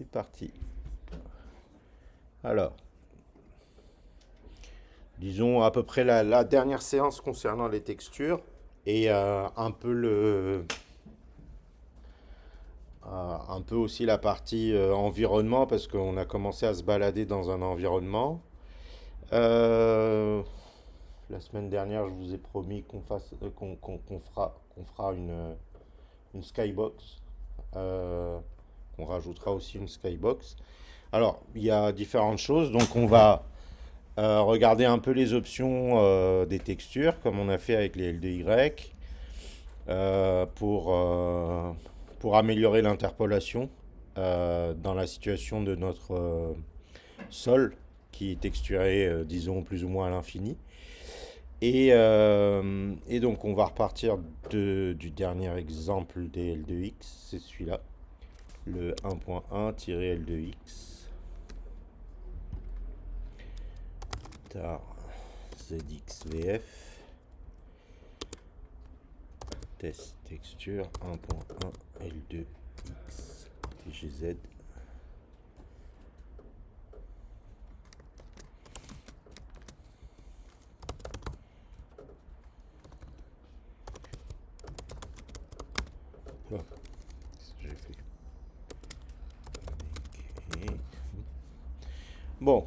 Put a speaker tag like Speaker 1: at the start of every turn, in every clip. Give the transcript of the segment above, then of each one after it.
Speaker 1: C'est parti. Alors, disons à peu près la dernière séance concernant les textures et un peu aussi la partie environnement parce qu'on a commencé à se balader dans un environnement. Euh, la semaine dernière, je vous ai promis qu'on fera une skybox. Euh, on rajoutera aussi une skybox. Alors, il y a différentes choses. Donc, on va regarder un peu les options des textures, comme on a fait avec les LDY, euh, pour, euh, pour améliorer l'interpolation dans la situation de notre sol, qui est texturé, disons, plus ou moins à l'infini. Et donc, on va repartir du dernier exemple des L2X, c'est celui-là, le 1.1-L2X. Tar ZXVF. Test texture 1.1 L2X TGZ. Oh, qu'est-ce que j'ai fait? Ok. Bon,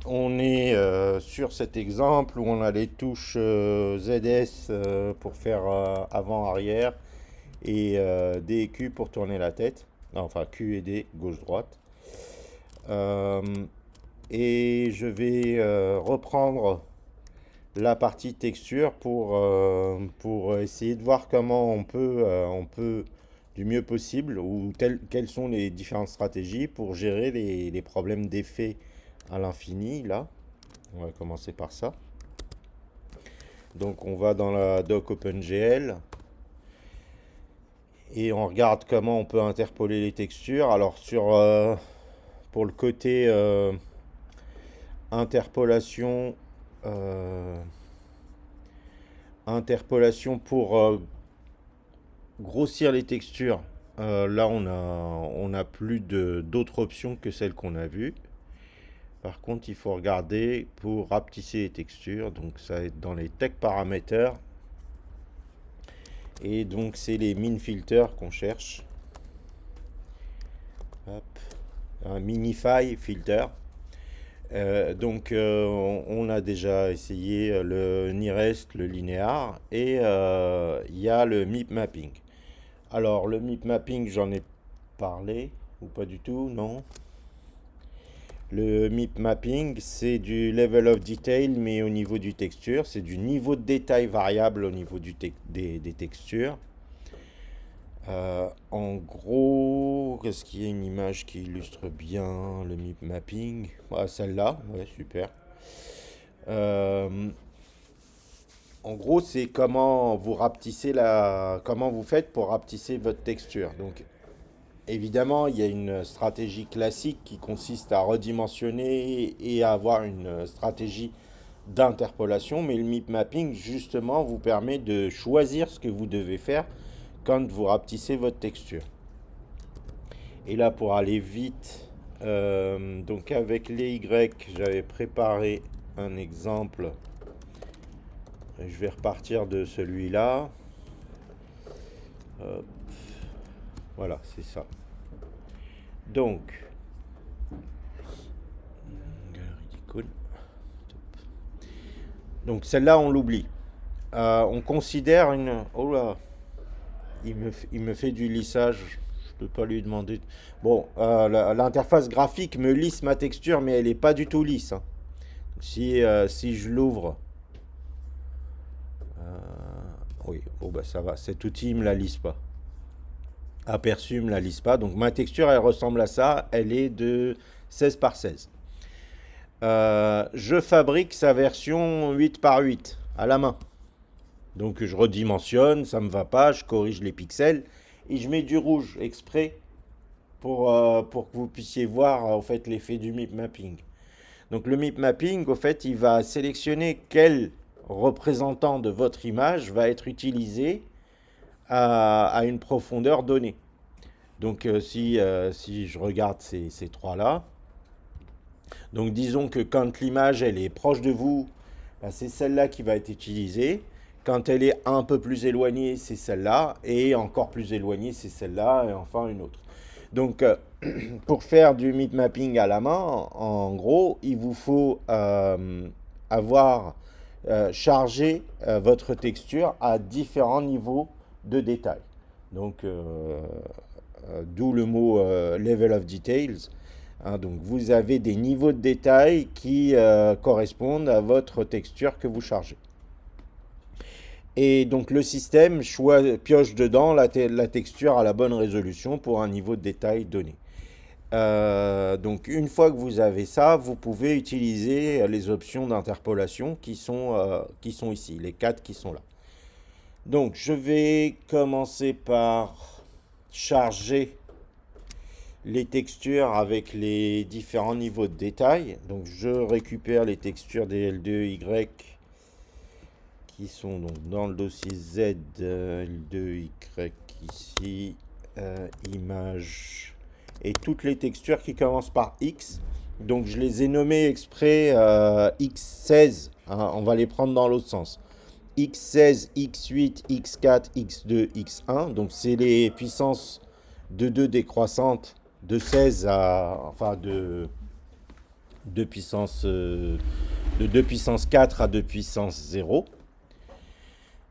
Speaker 1: on est sur cet exemple où on a les touches ZS pour faire avant-arrière et D et Q pour tourner la tête. Non, enfin, Q et D, gauche-droite. Euh, et je vais reprendre la partie texture pour essayer de voir comment on peut du mieux possible, ou quelles sont les différentes stratégies pour gérer les problèmes d'effet à l'infini, là. On va commencer par ça. Donc on va dans la doc OpenGL et on regarde comment on peut interpoler les textures. Alors pour le côté interpolation, euh, interpolation pour grossir les textures, là on a plus d'autres options que celles qu'on a vues. Par contre, il faut regarder pour rapetisser les textures. Donc ça va être dans les tech parameters. Et donc c'est les min filters qu'on cherche. Hop. Un minify filter. On a déjà essayé le nearest, le linéaire, et il y a le MIP mapping. Alors le MIP mapping, j'en ai parlé ou pas du tout, non? Le MIP mapping, c'est du level of detail, mais au niveau du texture. C'est du niveau de détail variable au niveau des textures. En gros, est-ce qu'il y a une image qui illustre bien le MIP mapping? Ah, celle-là, ouais, super. Euh, En gros, c'est comment vous faites pour rapetisser votre texture. Donc, évidemment, il y a une stratégie classique qui consiste à redimensionner et à avoir une stratégie d'interpolation, mais le MIP mapping, justement, vous permet de choisir ce que vous devez faire quand vous rapetissez votre texture. Et là, pour aller vite, donc avec les Y, j'avais préparé un exemple. Je vais repartir de celui-là. Hop. Voilà, c'est ça. Donc, galerie d'icônes. Donc celle-là, on l'oublie. On considère une... Oh là, il me fait du lissage. Je peux pas lui demander. Bon, l'interface graphique me lisse ma texture, mais elle n'est pas du tout lisse, hein. Si je l'ouvre, oui, bon bah ça va. Cet outil me la lisse pas. Aperçu me la lisse pas. Donc ma texture, elle ressemble à ça. Elle est de 16 par 16. Je fabrique sa version 8 par 8 à la main. Donc je redimensionne, ça me va pas, je corrige les pixels et je mets du rouge exprès pour que vous puissiez voir en fait l'effet du MIP mapping. Donc le MIP mapping, au fait, il va sélectionner quel représentant de votre image va être utilisé à une profondeur donnée. Donc si je regarde ces trois-là, donc disons que quand l'image elle est proche de vous, ben, c'est celle-là qui va être utilisée. Quand elle est un peu plus éloignée, c'est celle-là. Et encore plus éloignée, c'est celle-là. Et enfin une autre. Donc pour faire du meat mapping à la main, en gros, il vous faut avoir chargé votre texture à différents niveaux de détail. Donc d'où le mot level of details. Hein, donc vous avez des niveaux de détail qui correspondent à votre texture que vous chargez. Et donc le système pioche dedans la texture à la bonne résolution pour un niveau de détail donné. Donc une fois que vous avez ça, vous pouvez utiliser les options d'interpolation qui sont ici, les quatre qui sont là. Donc je vais commencer par charger les textures avec les différents niveaux de détail. Donc je récupère les textures des L2Y qui sont donc dans le dossier Z, L2Y ici, image, et toutes les textures qui commencent par X. Donc je les ai nommées exprès X16, hein, on va les prendre dans l'autre sens. X16, X8, X4, X2, X1, donc c'est les puissances de 2 décroissantes de 16 à, enfin de puissance, de 2 puissance 4 à 2 puissance 0.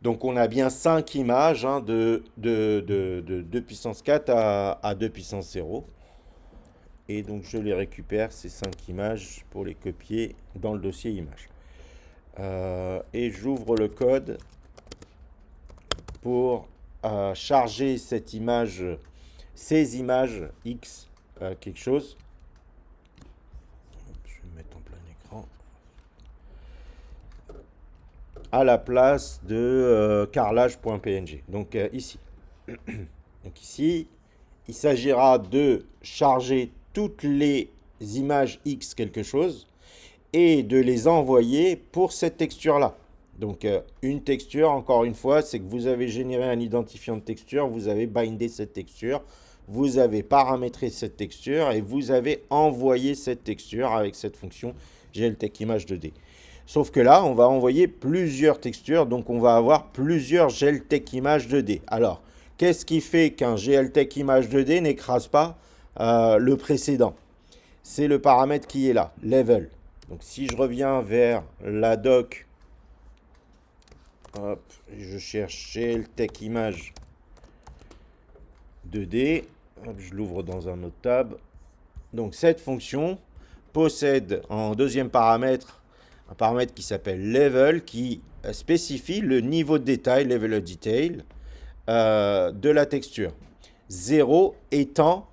Speaker 1: Donc on a bien 5 images hein, de 2 puissance 4 à 2 puissance 0. Et donc je les récupère, ces 5 images, pour les copier dans le dossier images. Et j'ouvre le code pour charger cette image, ces images X quelque chose. Je vais me mettre en plein écran. À la place de carrelage.png. Donc ici. Donc ici, il s'agira de charger toutes les images X quelque chose et de les envoyer pour cette texture-là. Donc une texture, encore une fois, c'est que vous avez généré un identifiant de texture, vous avez bindé cette texture, vous avez paramétré cette texture et vous avez envoyé cette texture avec cette fonction GLTech-Image 2D. Sauf que là, on va envoyer plusieurs textures, donc on va avoir plusieurs GLTech-Image 2D. Alors, qu'est-ce qui fait qu'un GLTech-Image 2D n'écrase pas le précédent? C'est le paramètre qui est là, level. Donc si je reviens vers la doc, hop, je cherche GLTech-Image 2D, hop, je l'ouvre dans un autre tab. Donc cette fonction possède en deuxième paramètre un paramètre qui s'appelle level, qui spécifie le niveau de détail, level of detail, de la texture. 0 étant,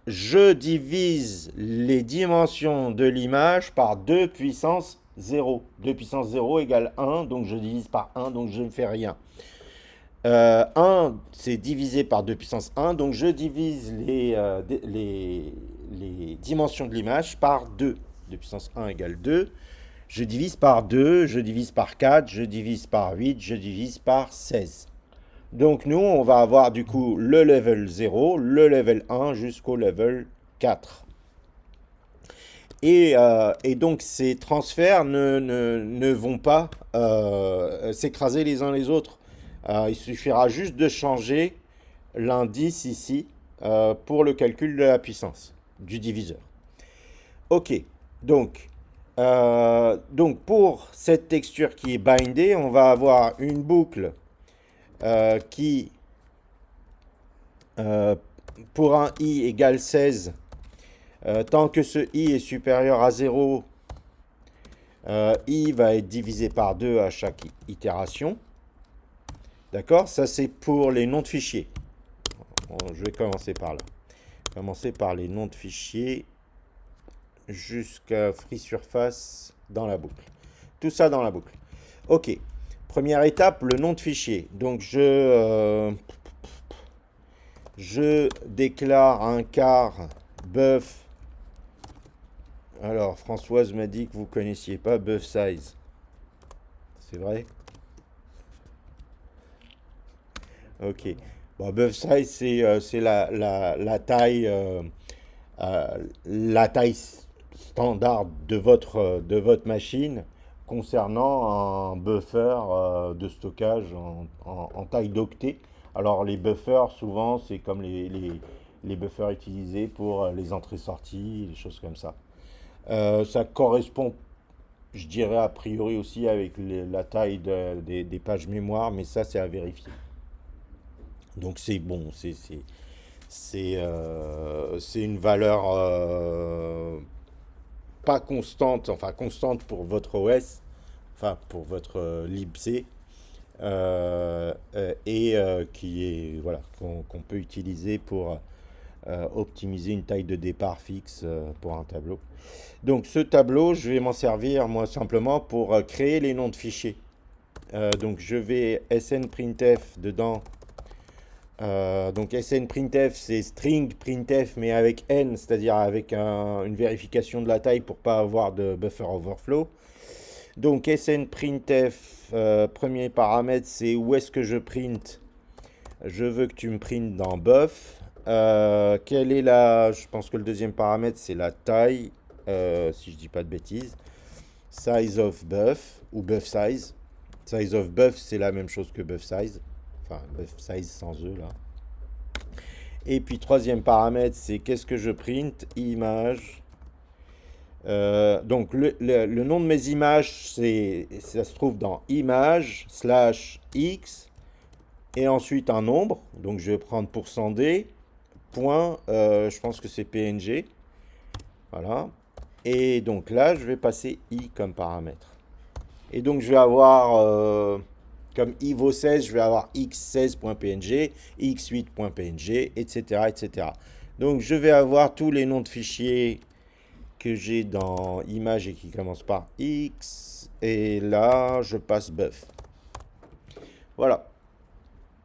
Speaker 1: je divise les dimensions de l'image par 2 puissance 0. 2 puissance 0 égale 1, donc je divise par 1, donc je ne fais rien. 1, c'est divisé par 2 puissance 1, donc je divise les dimensions de l'image par 2. 2 puissance 1 égale 2. Je divise par 2, je divise par 4, je divise par 8, je divise par 16. Donc nous, on va avoir du coup le level 0, le level 1 jusqu'au level 4. Et donc ces transferts ne vont pas s'écraser les uns les autres. Il suffira juste de changer l'indice ici pour le calcul de la puissance du diviseur. Ok, donc pour cette texture qui est bindée, on va avoir une boucle qui, pour un i égale 16, tant que ce i est supérieur à 0, i va être divisé par 2 à chaque itération. D'accord? Ça, c'est pour les noms de fichiers. Bon, je vais commencer par là. Commencer par les noms de fichiers jusqu'à free surface dans la boucle. Tout ça dans la boucle. Ok. Première étape, le nom de fichier. Donc, je déclare un car buff. Alors, Françoise m'a dit que vous ne connaissiez pas buff size. C'est vrai? Ok. Bon, buff size, c'est la taille standard de votre machine concernant un buffer de stockage en taille d'octet. Alors les buffers, souvent, c'est comme les buffers utilisés pour les entrées-sorties, des choses comme ça. Ça correspond, je dirais, a priori aussi avec la taille des pages mémoire, mais ça, c'est à vérifier. Donc c'est bon, c'est une valeur pas constante, enfin constante pour votre OS, enfin pour votre libc, qui est voilà qu'on peut utiliser pour optimiser une taille de départ fixe pour un tableau. Donc ce tableau, je vais m'en servir moi simplement pour créer les noms de fichiers. Donc je vais snprintf dedans. Donc snprintf, c'est string printf, mais avec n, c'est-à-dire avec une vérification de la taille pour pas avoir de buffer overflow. Donc snprintf, premier paramètre, c'est où est-ce que je print. Je veux que tu me printes dans buff. Quelle est je pense que le deuxième paramètre, c'est la taille, si je dis pas de bêtises. Size of buff ou buff size. Size of buff, c'est la même chose que buff size. Enfin, buff size sans E là. Et puis troisième paramètre, c'est qu'est-ce que je print? Image. Donc le nom de mes images, ça se trouve dans image / x et ensuite un nombre. Donc je vais prendre %d, point, je pense que c'est PNG. Voilà. Et donc là, je vais passer i comme paramètre. Et donc je vais avoir, comme i vaut 16, je vais avoir x16.png, x8.png, etc., etc. Donc je vais avoir tous les noms de fichiers que j'ai dans image et qui commencent par X. Et là, je passe buff. Voilà.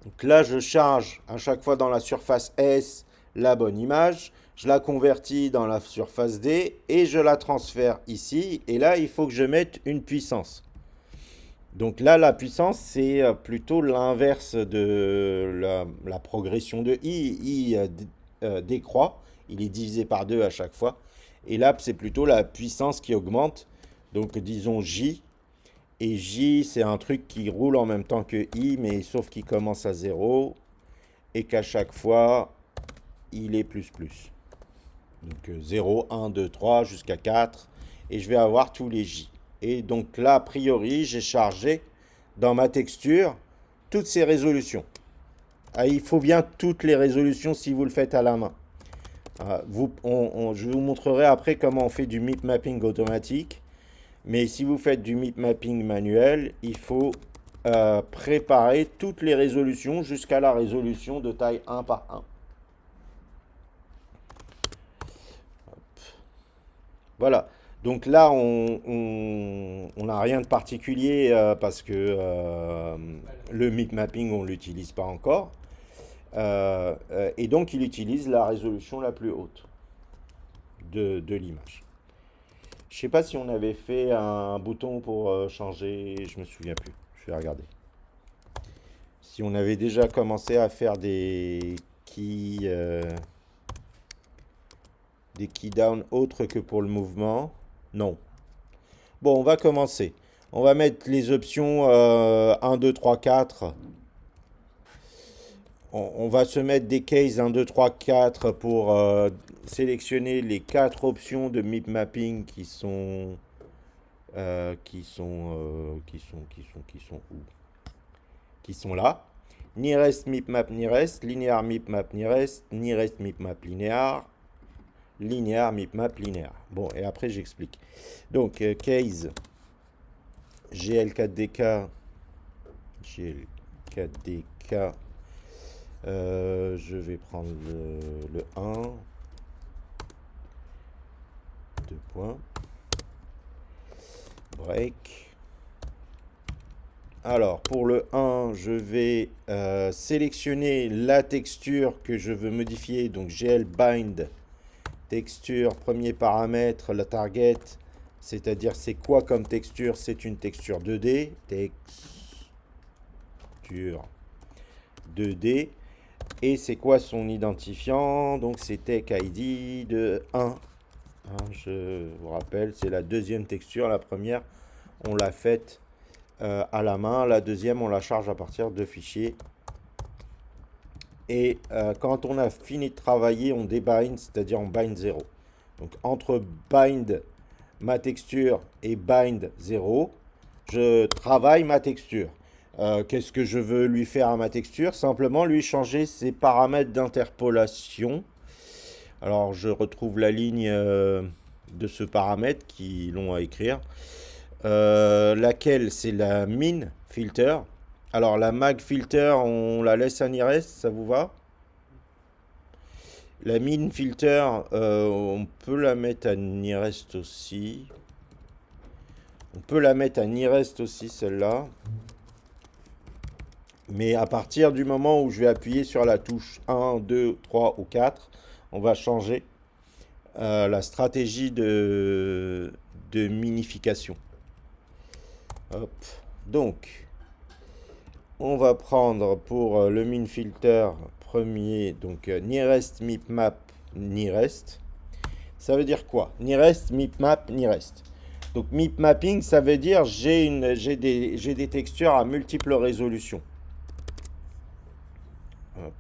Speaker 1: Donc là, je charge à chaque fois dans la surface S la bonne image. Je la convertis dans la surface D et je la transfère ici. Et là, il faut que je mette une puissance. Donc là, la puissance, c'est plutôt l'inverse de la progression de I. I décroît. Il est divisé par 2 à chaque fois. Et là, c'est plutôt la puissance qui augmente. Donc, disons J. Et J, c'est un truc qui roule en même temps que I, mais sauf qu'il commence à 0 et qu'à chaque fois, il est plus plus. Donc, 0, 1, 2, 3 jusqu'à 4. Et je vais avoir tous les J. Et donc là, a priori, j'ai chargé dans ma texture toutes ces résolutions. Ah, il faut bien toutes les résolutions si vous le faites à la main. Je vous montrerai après comment on fait du MIP mapping automatique. Mais si vous faites du MIP mapping manuel, il faut préparer toutes les résolutions jusqu'à la résolution de taille 1 par 1. Voilà. Donc là, on n'a rien de particulier parce que le MIP mapping, on ne l'utilise pas encore. Et donc, il utilise la résolution la plus haute de l'image. Je ne sais pas si on avait fait un bouton pour changer, je me souviens plus. Je vais regarder. Si on avait déjà commencé à faire des key down autres que pour le mouvement. Non. Bon, on va commencer. On va mettre les options 1, 2, 3, 4. On va se mettre des cases 1, 2, 3, 4 pour sélectionner les 4 options de MIP mapping qui sont où? Qui sont là. Nearest MIP map nearest, linear MIP map nearest, nearest MIP map linear, linear MIP map linear. Bon, et après j'explique. Donc case GL4DK, GL4DK. Je vais prendre le 1. 2 points. Break. Alors, pour le 1, je vais sélectionner la texture que je veux modifier. Donc, GL bind texture, premier paramètre, la target. C'est-à-dire, c'est quoi comme texture? C'est une texture 2D. Texture 2D. Et c'est quoi son identifiant? Donc c'est TechID de 1. Je vous rappelle, c'est la deuxième texture. La première, on l'a faite à la main. La deuxième, on la charge à partir de fichiers. Et quand on a fini de travailler, on débind, c'est-à-dire on bind 0. Donc entre bind ma texture et bind 0, je travaille ma texture. Qu'est-ce que je veux lui faire à ma texture? Simplement lui changer ses paramètres d'interpolation. Alors je retrouve la ligne de ce paramètre qui l'ont à écrire. Laquelle c'est la min filter. Alors la mag filter, on la laisse à nirest, ça vous va? La min filter, on peut la mettre à nirest aussi. On peut la mettre à nirest aussi, celle-là. Mais à partir du moment où je vais appuyer sur la touche 1, 2, 3 ou 4, on va changer la stratégie de minification. Hop. Donc, on va prendre pour le min filter premier, donc nearest mipmap nearest. Ça veut dire quoi? Nearest mipmap nearest. Donc mipmapping, ça veut dire j'ai des textures à multiples résolutions. Hop.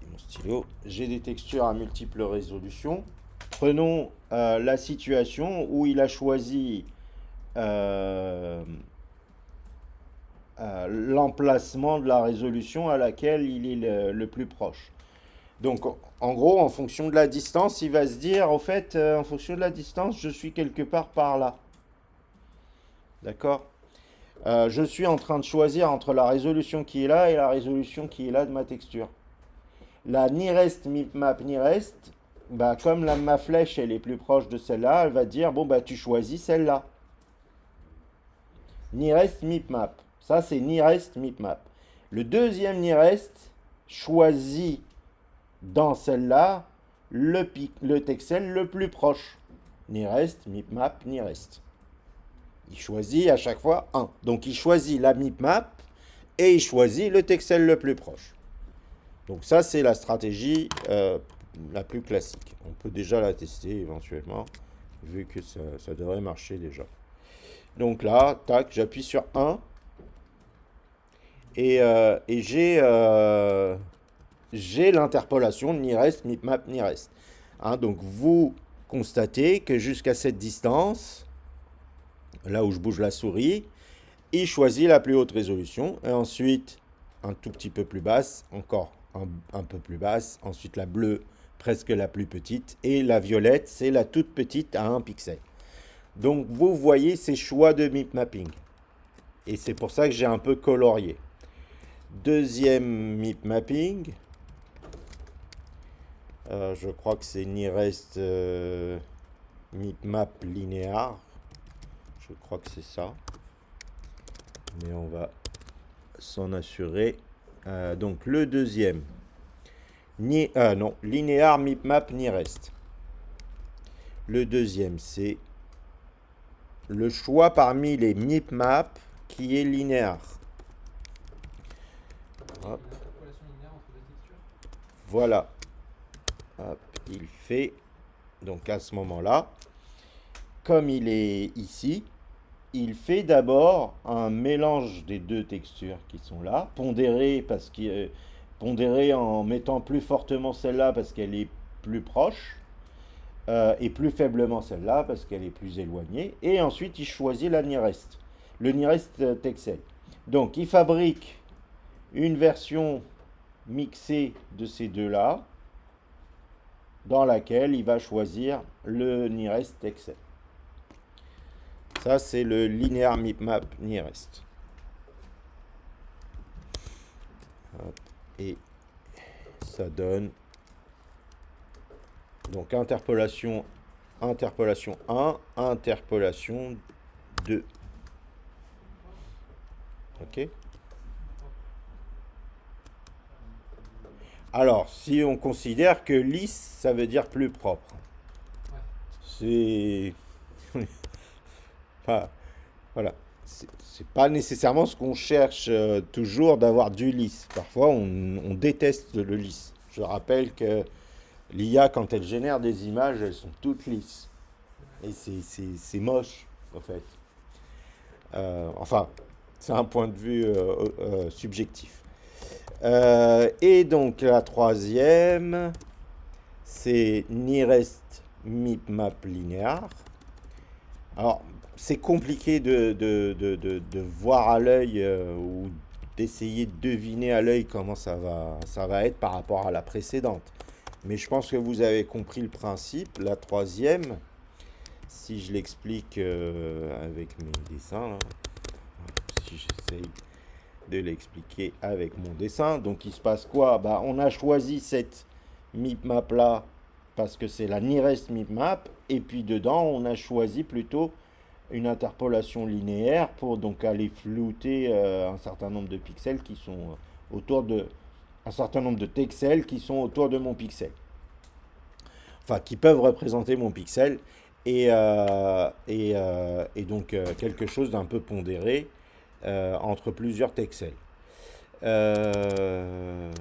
Speaker 1: Mon stylo. J'ai des textures à multiples résolutions. Prenons la situation où il a choisi l'emplacement de la résolution à laquelle il est le plus proche. Donc, en gros, en fonction de la distance, il va se dire, au fait, en fonction de la distance, je suis quelque part par là. D'accord? Je suis en train de choisir entre la résolution qui est là et la résolution qui est là de ma texture. La nearest mipmap nearest, bah, comme ma flèche elle est plus proche de celle-là, elle va dire, bon, bah, tu choisis celle-là. Nearest mipmap. Ça, c'est nearest mipmap. Le deuxième nearest choisit dans celle-là le texel le plus proche. Nearest, mipmap, nearest. Il choisit à chaque fois un. Donc il choisit la mipmap et il choisit le texel le plus proche. Donc ça, c'est la stratégie la plus classique. On peut déjà la tester éventuellement, vu que ça devrait marcher déjà. Donc là, tac, j'appuie sur 1 et j'ai l'interpolation nearest, mipmap, nearest. Hein, donc vous constatez que jusqu'à cette distance, là où je bouge la souris, il choisit la plus haute résolution. Et ensuite, un tout petit peu plus basse, encore un peu plus basse. Ensuite, la bleue, presque la plus petite. Et la violette, c'est la toute petite à 1 pixel. Donc vous voyez ces choix de mipmapping. Et c'est pour ça que j'ai un peu colorié. Deuxième mipmapping. Je crois que c'est nearest mipmap linéaire. Je crois que c'est ça. Mais on va s'en assurer. Donc le deuxième. Non, linéaire mipmap nearest. Le deuxième, c'est le choix parmi les mipmaps qui est linéaire. Hop. Voilà. Hop, il fait, donc à ce moment-là, comme il est ici, il fait d'abord un mélange des deux textures qui sont là, pondéré en mettant plus fortement celle-là parce qu'elle est plus proche, et plus faiblement celle-là parce qu'elle est plus éloignée, et ensuite il choisit la nearest, le nearest texel. Donc il fabrique une version mixée de ces deux-là, dans laquelle il va choisir le nearest texel. Ça, c'est le linear mipmap nearest. Et ça donne donc interpolation 1, interpolation 2. Ok? Alors, si on considère que lisse, ça veut dire plus propre. C'est... Enfin, voilà. c'est pas nécessairement ce qu'on cherche toujours d'avoir du lisse. Parfois, on déteste le lisse. Je rappelle que l'IA, quand elle génère des images, elles sont toutes lisses. Et c'est moche, en fait. Enfin, c'est un point de vue subjectif. Et donc, la troisième, c'est Nearest Mipmap linéaire. Alors, c'est compliqué de voir à l'œil ou d'essayer de deviner à l'œil comment ça va être par rapport à la précédente. Mais je pense que vous avez compris le principe. La troisième, si je l'explique avec mes dessins, là, si j'essaye de l'expliquer avec mon dessin, donc il se passe quoi? Bah, on a choisi cette mipmap là parce que c'est la nearest mipmap, et puis dedans on a choisi plutôt une interpolation linéaire pour donc aller flouter un certain nombre de pixels qui sont autour de un certain nombre de texels qui sont autour de mon pixel, enfin qui peuvent représenter mon pixel, et donc quelque chose d'un peu pondéré entre plusieurs texels. Euh,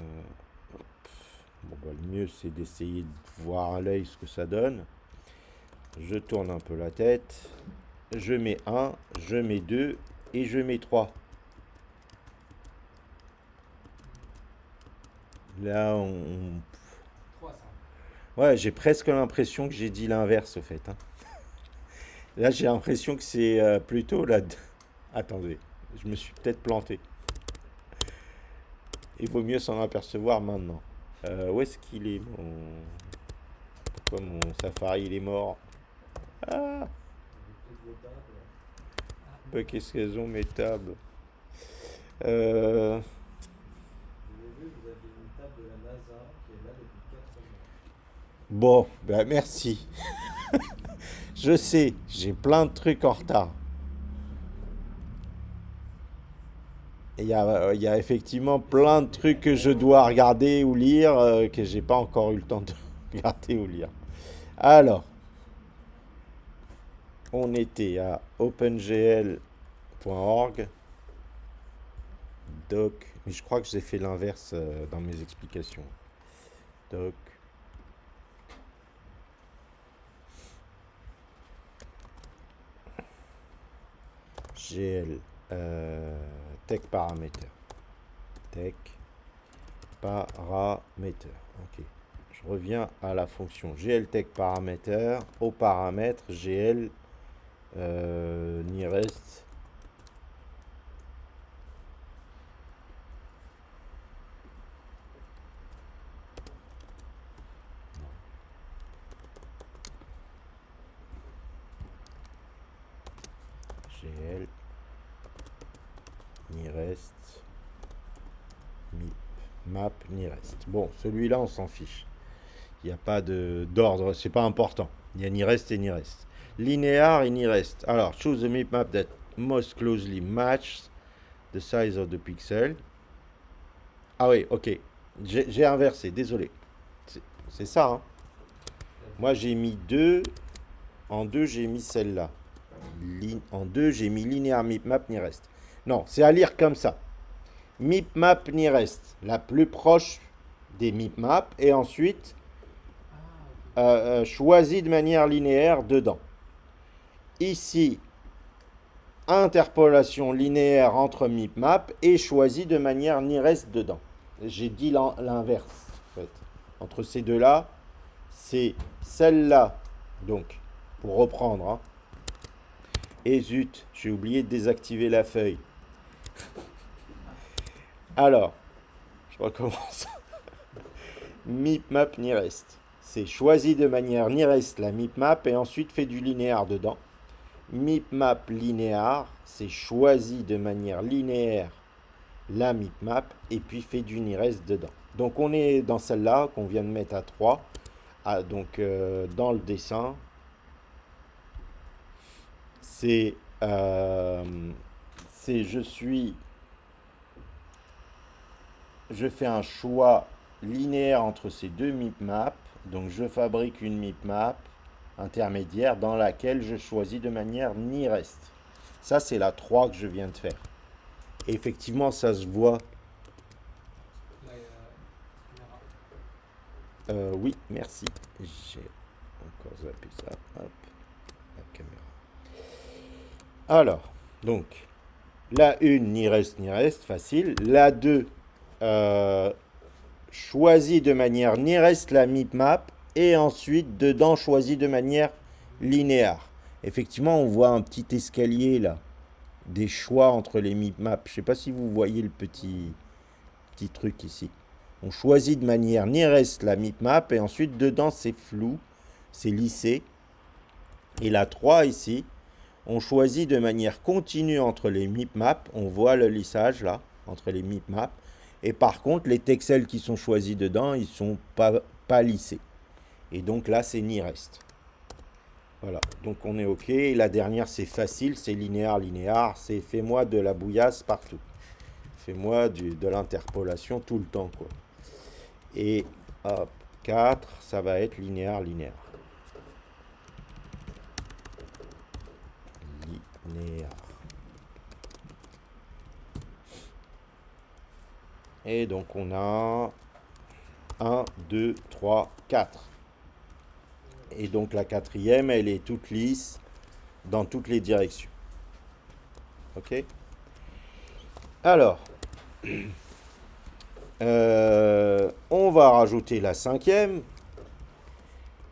Speaker 1: bon, bah, le mieux c'est d'essayer de voir à l'œil ce que ça donne. Je tourne un peu la tête. Je mets 1, je mets 2 et je mets 3. Là, ouais, j'ai presque l'impression que j'ai dit l'inverse au fait, hein. Là, j'ai l'impression que c'est plutôt la... Attendez, je me suis peut-être planté. Il vaut mieux s'en apercevoir maintenant. Où est-ce qu'il est mon... Pourquoi mon Safari il est mort? Ah, bah, qu'est-ce qu'elles ont mes tables? Euh, Bon, bah merci. Je sais, j'ai plein de trucs en retard. Et il y a effectivement plein de trucs que je dois regarder ou lire que j'ai pas encore eu le temps de regarder ou lire. Alors, on était à opengl.org, doc, mais je crois que j'ai fait l'inverse dans mes explications. Doc, gl, tech parameter. Tech parameter. Ok. Je reviens à la fonction glTech parameter, au paramètre gl nearest gl nearest mip map nearest. Bon, celui-là on s'en fiche. Il n'y a pas d'ordre, c'est pas important. Il y a nearest et nearest. Linear et nearest. Alors, choose the map that most closely matches the size of the pixel. Ah oui, ok. J'ai inversé, désolé. C'est ça, hein. Moi, j'ai mis 2. En 2, j'ai mis celle-là. En 2, j'ai mis linéaire mipmap nearest. Non, c'est à lire comme ça. Mipmap nearest, la plus proche des mipmaps, et ensuite choisi de manière linéaire dedans. Ici, interpolation linéaire entre mipmap et choisi de manière nearest dedans. J'ai dit l'inverse, en fait. Entre ces deux-là, c'est celle-là, donc, pour reprendre, hein. Et zut, j'ai oublié de désactiver la feuille. Alors, je recommence. Mipmap nearest. C'est choisi de manière nearest la mipmap et ensuite fait du linéaire dedans. Mipmap linéaire, c'est choisi de manière linéaire la mipmap et puis fait du nearest dedans. Donc on est dans celle-là qu'on vient de mettre à 3. Ah, donc dans le dessin, c'est je fais un choix linéaire entre ces deux mipmaps. Donc je fabrique une mipmap intermédiaire dans laquelle je choisis de manière nearest. Ça, c'est la 3 que je viens de faire. Et effectivement, ça se voit.
Speaker 2: Là, il y a caméra.
Speaker 1: Oui, merci. J'ai encore zappé ça. Hop, la caméra. Alors, donc, la 1, ni reste, facile. La 2, euh, choisis de manière ni reste la map et ensuite dedans choisis de manière linéaire. Effectivement, on voit un petit escalier là, des choix entre les maps. Je ne sais pas si vous voyez le petit truc ici. On choisit de manière ni reste la map et ensuite dedans c'est flou, c'est lissé. Et la 3 ici, on choisit de manière continue entre les maps. On voit le lissage là, entre les maps. Et par contre, les texels qui sont choisis dedans, ils sont pas lissés. Et donc là, c'est ni reste. Voilà, donc on est OK. Et la dernière, c'est facile, c'est linéaire. C'est fais-moi de la bouillasse partout. Fais-moi de l'interpolation tout le temps, quoi. Et hop, 4, ça va être linéaire. Linéaire. Et donc on a 1, 2, 3, 4. Et donc la quatrième, elle est toute lisse dans toutes les directions. OK? Alors, on va rajouter la cinquième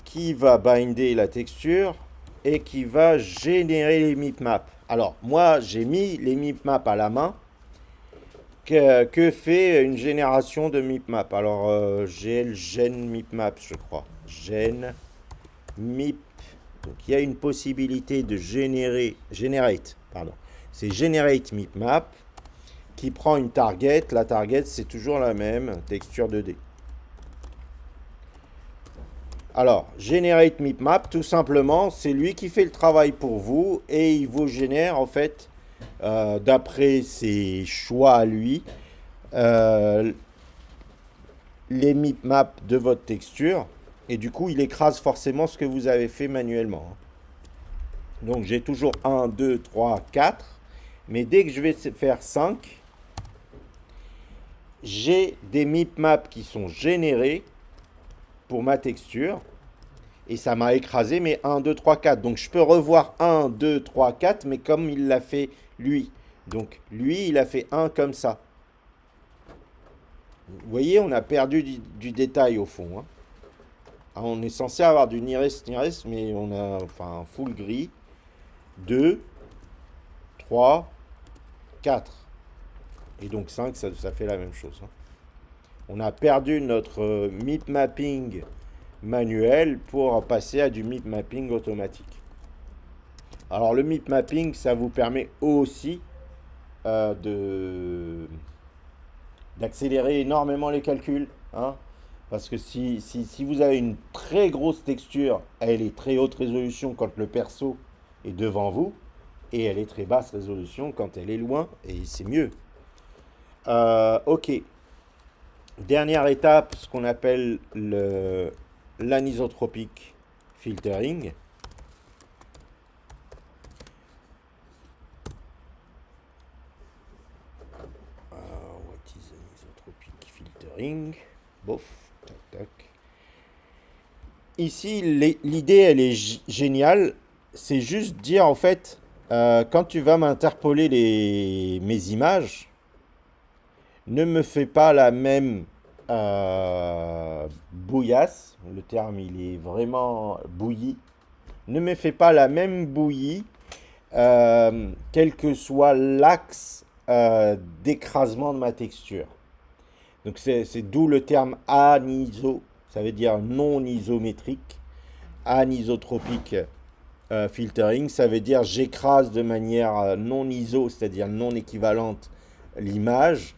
Speaker 1: qui va binder la texture et qui va générer les mipmaps. Alors, moi, j'ai mis les mipmaps à la main. Que fait une génération de mipmaps? Alors, j'ai le gen mipmap, je crois. Gen mip. Donc, il y a une possibilité de generate, pardon. C'est generate mipmap qui prend une target. La target, c'est toujours la même, texture 2D. Alors, generate mipmap, tout simplement, c'est lui qui fait le travail pour vous et il vous génère, en fait, d'après ses choix à lui, euh, les mipmaps de votre texture. Et du coup, il écrase forcément ce que vous avez fait manuellement. Donc, j'ai toujours 1, 2, 3, 4. Mais dès que je vais faire 5, j'ai des mipmaps qui sont générés pour ma texture. Et ça m'a écrasé mes 1, 2, 3, 4. Donc je peux revoir 1, 2, 3, 4, mais comme il l'a fait lui. Donc lui, il a fait 1 comme ça. Vous voyez, on a perdu du détail au fond. Hein. On est censé avoir du ni reste, mais on a enfin full gris. 2, 3, 4. Et donc 5, ça fait la même chose. Hein. On a perdu notre mip mapping manuel pour passer à du mip mapping automatique. Alors le mip mapping, ça vous permet aussi d'accélérer énormément les calculs. Hein, parce que si vous avez une très grosse texture, elle est très haute résolution quand le perso est devant vous, et elle est très basse résolution quand elle est loin, et c'est mieux. OK. Dernière étape, ce qu'on appelle l'anisotropic filtering. What is anisotropic filtering? Bof, tac, tac. Ici, l'idée, elle est géniale. C'est juste dire, en fait, quand tu vas m'interpoler mes images, ne me fais pas la même bouillasse. Le terme, il est vraiment bouilli. Ne me fais pas la même bouillie, quel que soit l'axe d'écrasement de ma texture. Donc c'est d'où le terme aniso, ça veut dire non isométrique. Anisotropique filtering, ça veut dire j'écrase de manière non iso, c'est-à-dire non équivalente l'image.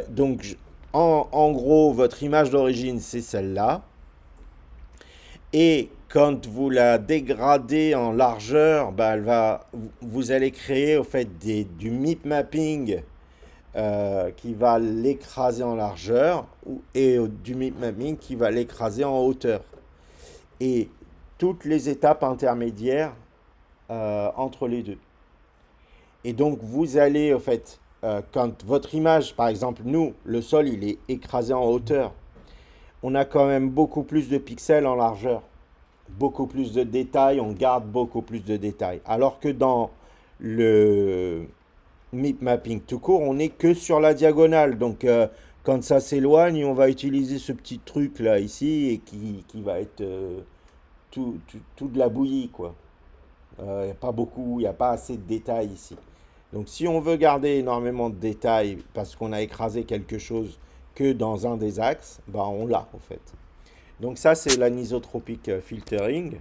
Speaker 1: Donc en gros, votre image d'origine, c'est celle-là. Et quand vous la dégradez en largeur, bah, vous allez créer au fait du mip mapping qui va l'écraser en largeur et du mip mapping qui va l'écraser en hauteur. Et toutes les étapes intermédiaires entre les deux. Et donc, vous allez, en fait, quand votre image, par exemple, nous, le sol, il est écrasé en hauteur, on a quand même beaucoup plus de pixels en largeur, beaucoup plus de détails, on garde beaucoup plus de détails. Alors que dans le MIP mapping tout court, on n'est que sur la diagonale. Donc, quand ça s'éloigne, on va utiliser ce petit truc là ici et qui va être tout de la bouillie, quoi. Il n'y a pas beaucoup, il n'y a pas assez de détails ici. Donc si on veut garder énormément de détails parce qu'on a écrasé quelque chose que dans un des axes, bah on l'a en fait. Donc ça c'est l'anisotropic filtering.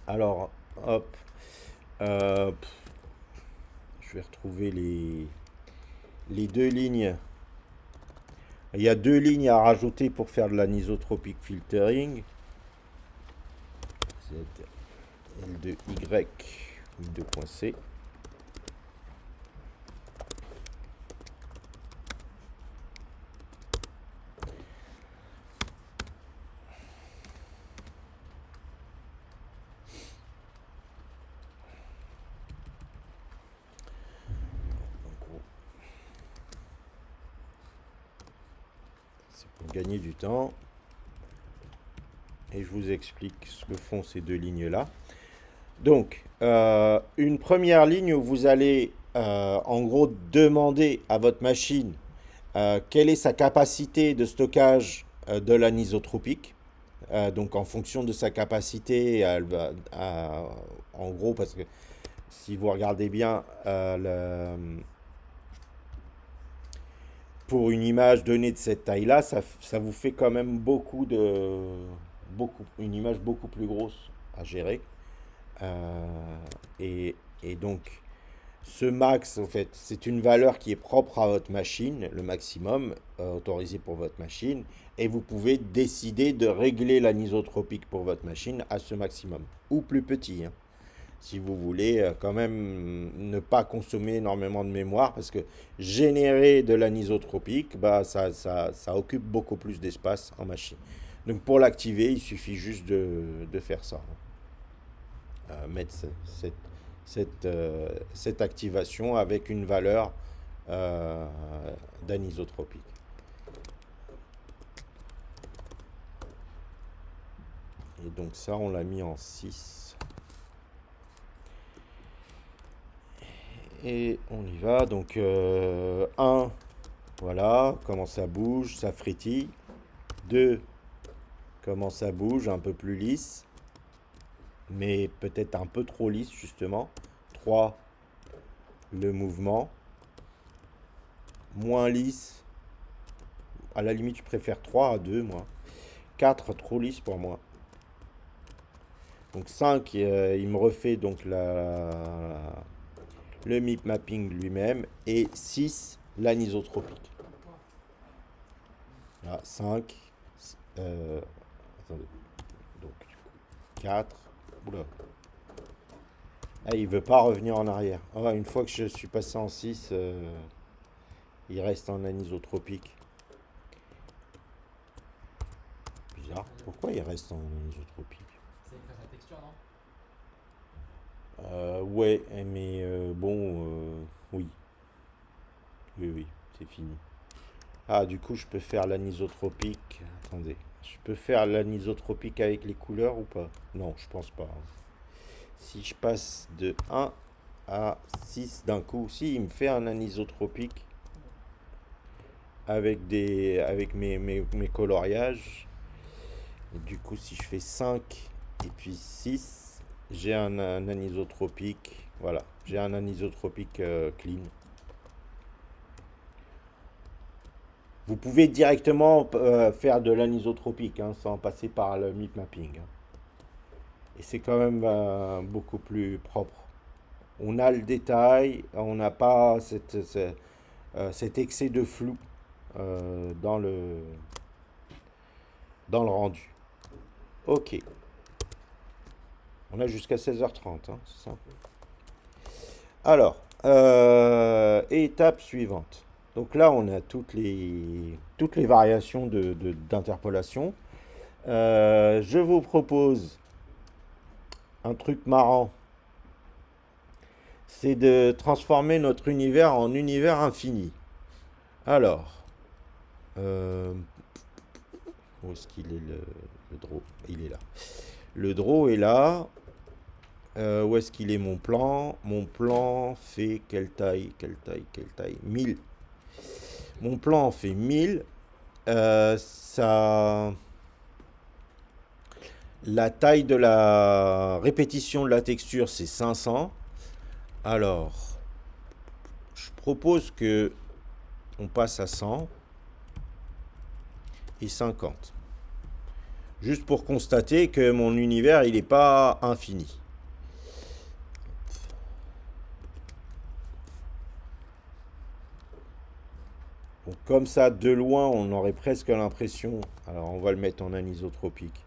Speaker 1: Alors hop, euh, je vais retrouver les deux lignes. Il y a deux lignes à rajouter pour faire de l'anisotropic filtering. C'est L2Y, L2.C. C'est pour gagner du temps. Et je vous explique ce que font ces deux lignes-là. Donc, une première ligne où vous allez en gros demander à votre machine quelle est sa capacité de stockage de l'anisotropique. Donc, en fonction de sa capacité, elle va, en gros, parce que si vous regardez bien, pour une image donnée de cette taille-là, ça vous fait quand même une image beaucoup plus grosse à gérer. Et donc, ce max, en fait, c'est une valeur qui est propre à votre machine, le maximum autorisé pour votre machine, et vous pouvez décider de régler l'anisotropique pour votre machine à ce maximum, ou plus petit, hein, si vous voulez quand même ne pas consommer énormément de mémoire, parce que générer de l'anisotropique, bah, ça occupe beaucoup plus d'espace en machine. Donc pour l'activer, il suffit juste de faire ça. Mettre cette activation avec une valeur euh, d'anisotropique. Et donc ça, on l'a mis en 6. Et on y va. Donc 1, voilà, comment ça bouge, ça frétille. 2, comment ça bouge, un peu plus lisse, mais peut-être un peu trop lisse justement. 3, le mouvement. Moins lisse. À la limite, je préfère 3 à 2, moi. 4, trop lisse pour moi. Donc 5, il me refait donc le MIP mapping lui-même. Et 6, l'anisotropique. Là, 5. Attendez. Donc, 4. Oula. Ah, il veut pas revenir en arrière. Ah, une fois que je suis passé en 6, il reste en anisotropique. Bizarre. Pourquoi il reste en anisotropique?
Speaker 2: Ça écrase la texture, non?
Speaker 1: Ouais, mais bon, oui. Oui, oui, c'est fini. Ah, du coup, je peux faire l'anisotropique. Attendez. Je peux faire l'anisotropique avec les couleurs ou pas? Non, je pense pas. Si je passe de 1 à 6 d'un coup, si, il me fait un anisotropique avec mes coloriages. Et du coup, si je fais 5 et puis 6, j'ai un anisotropique. Voilà, j'ai un anisotropique clean. Vous pouvez directement faire de l'anisotropique hein, sans passer par le MIP mapping, hein. Et c'est quand même beaucoup plus propre. On a le détail, on n'a pas cet excès de flou dans le rendu. Ok, on a jusqu'à 16h30, hein, c'est ça. Alors, étape suivante. Donc là, on a toutes les variations d'interpolation. Je vous propose un truc marrant, c'est de transformer notre univers en univers infini. Alors, euh, où est-ce qu'il est le draw? Il est là. Le draw est là. Où est-ce qu'il est mon plan? Mon plan fait quelle taille? Quelle taille? Quelle taille? 1000. Mon plan fait 1000. Ça, la taille de la répétition de la texture, c'est 500. Alors, je propose que on passe à 100 et 50. Juste pour constater que mon univers, il n'est pas infini. Donc, comme ça, de loin, on aurait presque l'impression, alors on va le mettre en anisotropique,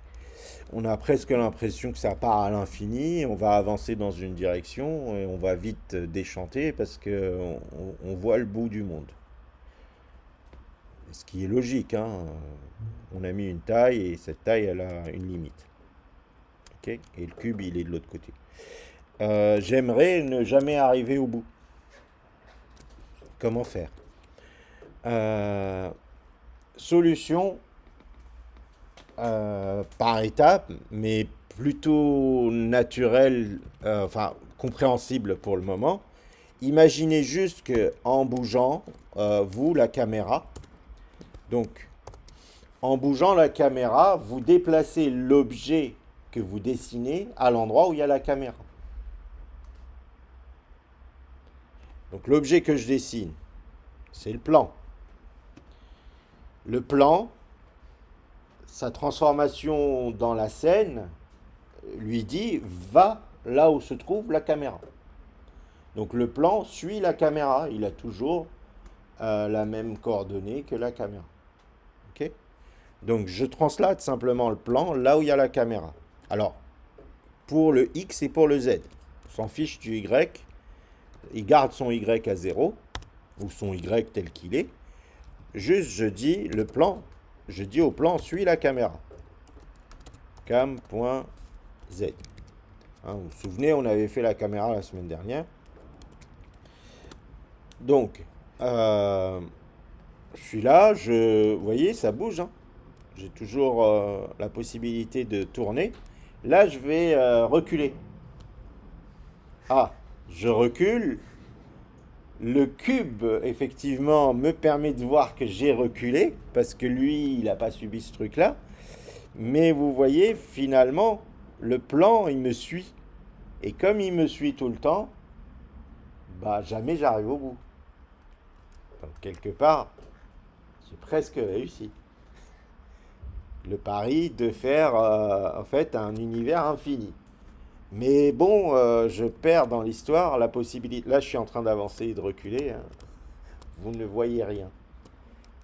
Speaker 1: on a presque l'impression que ça part à l'infini, on va avancer dans une direction et on va vite déchanter parce qu'on voit le bout du monde. Ce qui est logique, hein. On a mis une taille et cette taille, elle a une limite. Ok. Et le cube, il est de l'autre côté. J'aimerais ne jamais arriver au bout. Comment faire? Euh, Solution par étape, mais plutôt naturelle, enfin compréhensible pour le moment. Imaginez juste que en bougeant, vous, la caméra, donc en bougeant la caméra, vous déplacez l'objet que vous dessinez à l'endroit où il y a la caméra. Donc l'objet que je dessine, c'est le plan. Le plan, sa transformation dans la scène lui dit va là où se trouve la caméra. Donc le plan suit la caméra, il a toujours la même coordonnée que la caméra. Ok. Donc je translate simplement le plan là où il y a la caméra. Alors, pour le X et pour le Z, on s'en fiche du Y, il garde son Y à 0, ou son Y tel qu'il est. Juste, je dis le plan, je dis au plan, suis la caméra. Cam.z. Hein, vous vous souvenez, on avait fait la caméra la semaine dernière. Donc, je suis là, vous voyez, ça bouge. Hein. J'ai toujours la possibilité de tourner. Là, je vais reculer. Ah, je recule. Le cube, effectivement, me permet de voir que j'ai reculé, parce que lui, il n'a pas subi ce truc-là. Mais vous voyez, finalement, le plan, il me suit. Et comme il me suit tout le temps, bah jamais j'arrive au bout. Donc, quelque part, j'ai presque réussi. Le pari de faire, en fait, un univers infini. Mais bon, je perds dans l'histoire la possibilité. Là, je suis en train d'avancer et de reculer. Hein. Vous ne voyez rien.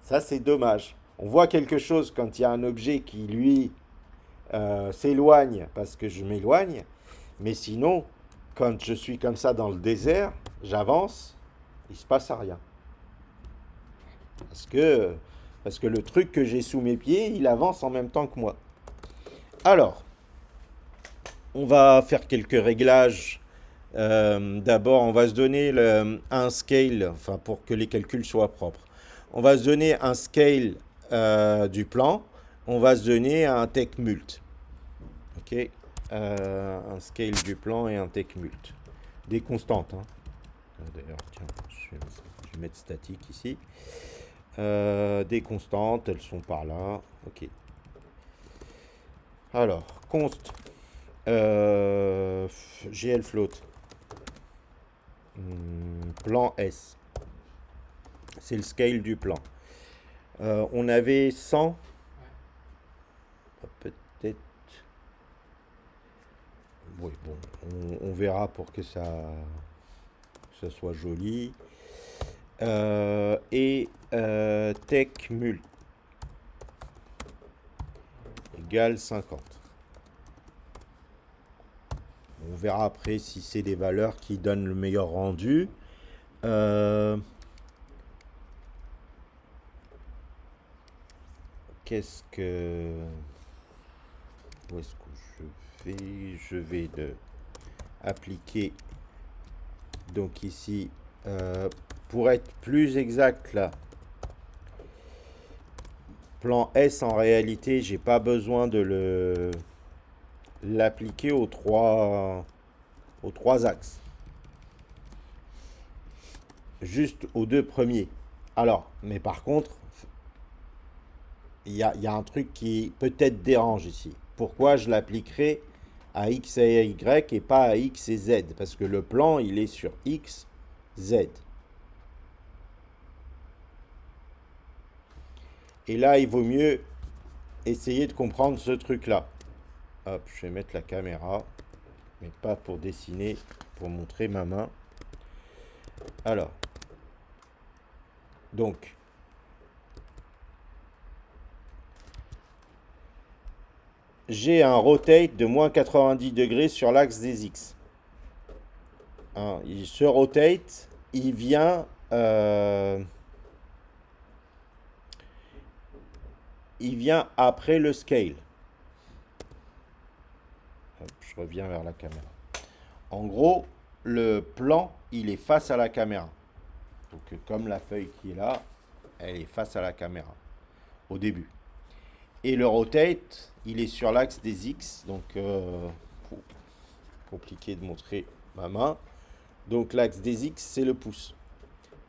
Speaker 1: Ça, c'est dommage. On voit quelque chose quand il y a un objet qui, lui, s'éloigne parce que je m'éloigne. Mais sinon, quand je suis comme ça dans le désert, j'avance, il ne se passe rien. Parce que, parce que le truc que j'ai sous mes pieds, il avance en même temps que moi. Alors, on va faire quelques réglages. D'abord, on va se donner un scale, enfin pour que les calculs soient propres. On va se donner un scale du plan. On va se donner un tech mult. Ok. Un scale du plan et un tech mult. Des constantes. Hein. D'ailleurs, tiens, je vais mettre statique ici. Des constantes, elles sont par là. Ok. Alors, const GL float. Plan S. C'est le scale du plan. On avait 100. Peut-être. Oui, bon. On verra pour que ça soit joli. Et tech mult égale 50. On verra après si c'est des valeurs qui donnent le meilleur rendu. Qu'est-ce que... Où est-ce que je vais? Je vais appliquer Donc ici, pour être plus exact là, plan S en réalité, j'ai pas besoin de l'appliquer aux trois axes. Juste aux deux premiers. Alors, mais par contre, il y a un truc qui peut-être dérange ici. Pourquoi je l'appliquerai à X et Y et pas à X et Z? Parce que le plan, il est sur X, Z. Et là, il vaut mieux essayer de comprendre ce truc-là. Hop, je vais mettre la caméra, mais pas pour dessiner, pour montrer ma main. Alors, donc, j'ai un rotate de moins 90 degrés sur l'axe des X. Hein, ce rotate, il vient, après le scale. Hop, je reviens vers la caméra. En gros, le plan, il est face à la caméra. Donc, comme la feuille qui est là, elle est face à la caméra au début. Et le rotate, il est sur l'axe des X. Donc, compliqué de montrer ma main. Donc, l'axe des X, c'est le pouce.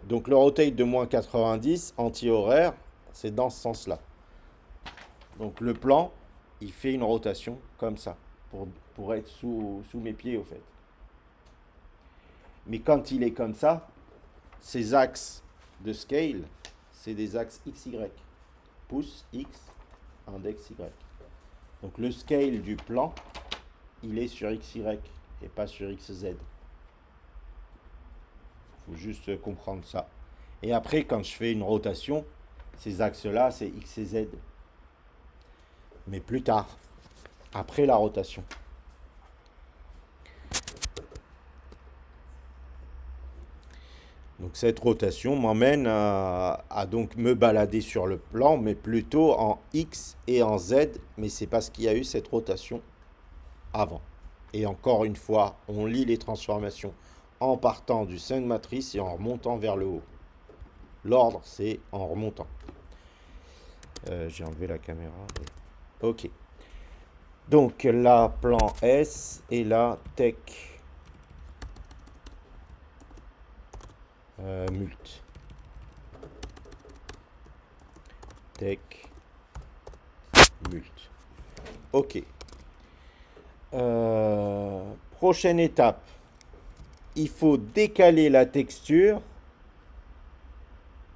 Speaker 1: Donc, le rotate de moins 90, anti-horaire, c'est dans ce sens-là. Donc, le plan, il fait une rotation comme ça, pour être sous mes pieds, au fait. Mais quand il est comme ça, ces axes de scale, c'est des axes XY. Pouce, X, index, Y. Donc le scale du plan, il est sur XY et pas sur XZ. Il faut juste comprendre ça. Et après, quand je fais une rotation, ces axes-là, c'est X et Z. Mais plus tard, après la rotation. Donc cette rotation m'emmène à donc me balader sur le plan, mais plutôt en X et en Z, mais c'est parce qu'il y a eu cette rotation avant. Et encore une fois, on lit les transformations en partant du sein de matrice et en remontant vers le haut. L'ordre, c'est en remontant. J'ai enlevé la caméra. Ok. Donc là, plan S et là, tech. Mult. Tech. Mult. Ok. Prochaine étape. Il faut décaler la texture